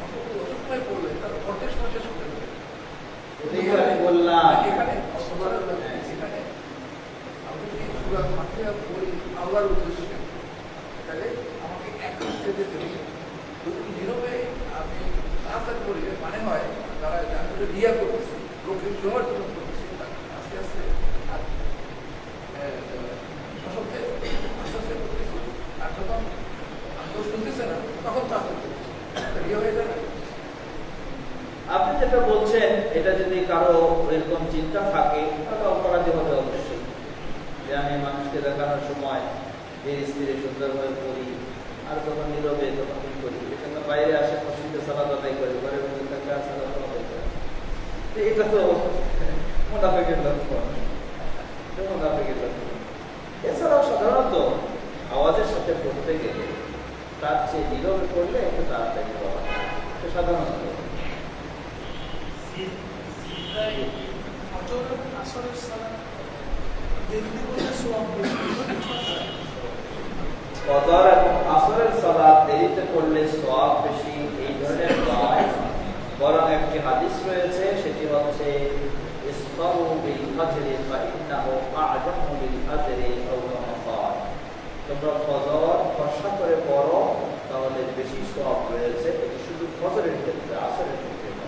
অসুস্থতায় পড়লে তার অর্ধেক সময় শেষ করতে হবে। আমি বললাম এখানে আমি যদি সূরা ফাতিহা পড়ি আল্লাহর উদ্দেশ্যে, তাহলে আমাকে এক স্টেজে দেবে। যদি নীরবে আমি তাড়াতাড়ি পড়ি, মানে হয় তারা জানতে রিয়া করতেছে, লোকের সময়ের জন্য করতেছে, আস্তে আস্তে সশব্দে আস্তে আস্তে করতেছে, আর যখন কেউ শুনতেছে না তখন তাড়াতাড়ি রিয়া হয়ে যায় না। আপনি যেটা বলছেন, এটা যদি কারো এরকম চিন্তা থাকে তাহলে অপরাধী হবে অবশ্যই, যে আমি মানুষকে দেখানোর সময় ধীরে স্থিরে সুন্দরভাবে করি, আর তখন নীরবে তখন কি করি, এখানে বাইরে আসে মসজিদে সালাত আদায় করে, ঘরের মধ্যে থাকলে আর সালাত আদায় করে, এটা তো মুনাফিকের লক্ষণ, মুনাফিকের লক্ষণ। এছাড়াও সাধারণত আওয়াজের সাথে পড়তে গেলে তার চেয়ে নীরবে করলে একটু তাড়াতাড়ি পাওয়া যায়, সাধারণত। ফজর এবং আসরের সালাত দেরিতে পড়লে সওয়াব বেশি, এই ধরনের নয়, বরং একটি হাদিস রয়েছে, সেটি হচ্ছে ইসফারু বিল ফাজরি ফাইন্নাহু আ'জামু লিল আজরি আও কামা ক্বাল, তোমরা ফজর ফর্সা করে পড়ো তাহলে বেশি সওয়াব রয়েছে। এটি শুধু ফজরের ক্ষেত্রে, আসরের ক্ষেত্রে না।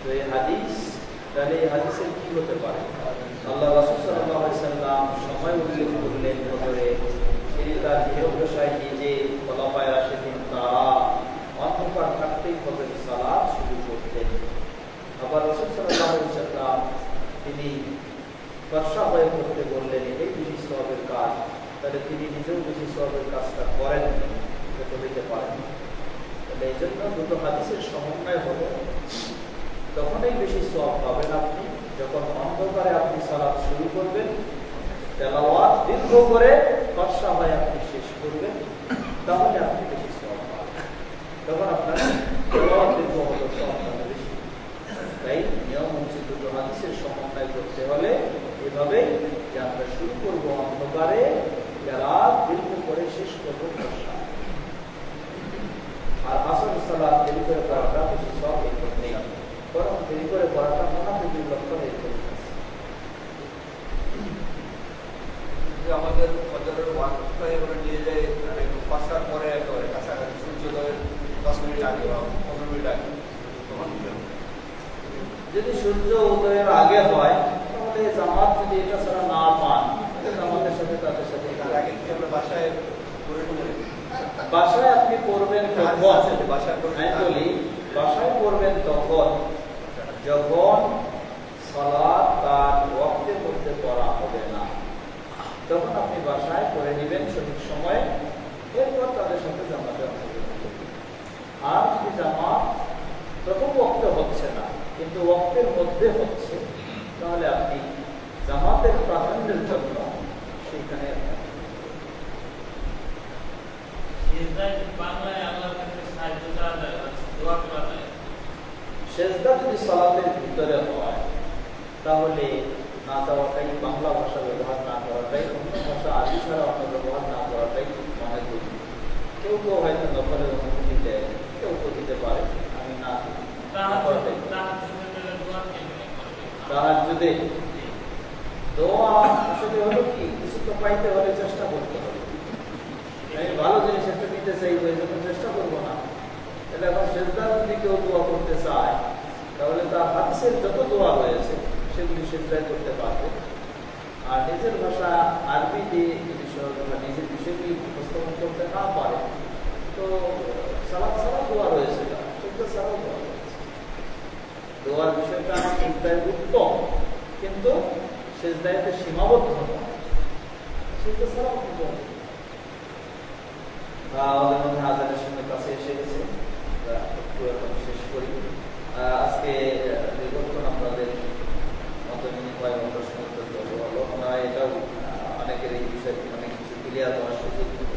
তো এই হাদিস, তাহলে এই হাদিসের কি হতে পারে? আল্লাহ রাসূল সাল্লাল্লাহু আলাইহি সাল্লাম সময় উল্লেখ করলেন ফজরে, তিনি তার গৃহদশায় নিজে, খোলাফায়ে রাশিদিন তারা অন্ধকার থাকতেই ফজরের সালাত শুরু করতেন। আবার রাসূল সাল্লাল্লাহু আলাইহি সাল্লাম তিনি ফর্সা হয়ে পড়তে বললেন, এটাই বেশি সওয়াবের কাজ, তাহলে তিনি নিজেও বেশি সওয়াবের কাজটা করেন, এটা হইতে পারেন। তাহলে এই জন্য দুটো হাদিসের সমন্বয় হলো, তখনই বেশি সওয়াব পাবেন আপনি যখন অন্ধকারে আপনি সালাত শুরু করবেন, তেলাওয়াত দীর্ঘ করে ফর্সা হয়ে আপনি শেষ করবেন, তাহলে আপনি বেশি সওয়াব পাবেন। তখন আপনার তেলাওয়াত দীর্ঘ হলো, সওয়াবটা বেশি। তাই নিয়ম হচ্ছে দুটো হাদিসের সমন্বয় করতে হলে এভাবেই, যে আমরা শুরু করবো অন্ধকারে, তেলাওয়াত দীর্ঘ করে শেষ করবো ফর্সা। আর আসর সালাত দেরি করে পড়াটা বেশি সওয়াব এরকম নেই, বরং দেরি করে পড়াটা মুনাফিকের লক্ষণ এরকম। আমাদের ফজরের যদি সূর্য উদয়ের আগে হয় তাহলে জামাত যদি এটা ছাড়া না পান জামাতের সাথে তাদের সাথে তার আগে কি আমরা বাসায় করে নেব? বাসায় আপনি পড়বেন তখন, বাসায় আমি বলি বাসায় পড়বেন তখন যখন সালাত তার ওয়াক্তের মধ্যে পড়া হবে না, তখন আপনি বাসায় পড়ে নেবেন সঠিক সময়ে, এরপর তাদের সাথে জামাতে অংশগ্রহণ করবেন। আর যদি জামাত প্রথম ওয়াক্তে হচ্ছে না কিন্তু ওয়াক্তের মধ্যে হচ্ছে, তাহলে আপনি জামাতের প্রাধান্যের জন্য সেইখানে সেজদা যদি সালাতের ভিতরে হয় তাহলে না যাওয়াটাই, বাংলা ভাষা ব্যবহার না করাটাই, অন্য ভাষা আদি ছাড়া অন্য ব্যবহার না করাটাই মনে করি। কেউ কেউ হয়তো নকলের অনুমতি দেয়, কেউ তো দিতে পারে, আমি না তাহাজ্জুদে দোয়া আসলে হলো কি, কিছু তো পাইতে হলে চেষ্টা করতে হবে। আমি ভালো জিনিস একটা দিতে চাই, ওই জন্য চেষ্টা করবো না। এটা এখন সেজদা যদি কেউ দোয়া করতে চায় তাহলে তার হাদিসের যত দোয়া রয়েছে সেগুলি সেজদায় করতে পারবে। আর নিজের ভাষা আরবি দিয়ে যদি নিজের বিষয়গুলি উপস্থাপন করতে না পারে তো সালাত ছাড়া দোয়া রয়েছে, সেজদা ছাড়াও দোয়া রয়েছে। দোয়ার বিষয়টা সেজদায় উত্তম, কিন্তু সেজদায়তে সীমাবদ্ধ নয়, সেজদা ছাড়াও উত্তম। আমাদের মধ্যে আজানের সময় কাছে এসে গেছে, একটু এখন শেষ করি। আজকে দীর্ঘক্ষণ আপনাদের মত বিনিময় বা প্রশ্ন উত্তর করবো, আমরা এটাও অনেকের এই বিষয়টি অনেক কিছু ক্লিয়ার করার সুযোগ দেবো।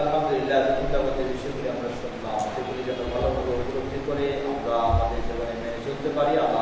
আলহামদুলিল্লাহ, চিন্তাবাদের বিষয়গুলি আমরা শুনলাম, সেগুলি যেন ভালোভাবে উপলব্ধি করে আমরা আমাদের জীবনে মেনে চলতে পারি। আল্লাহ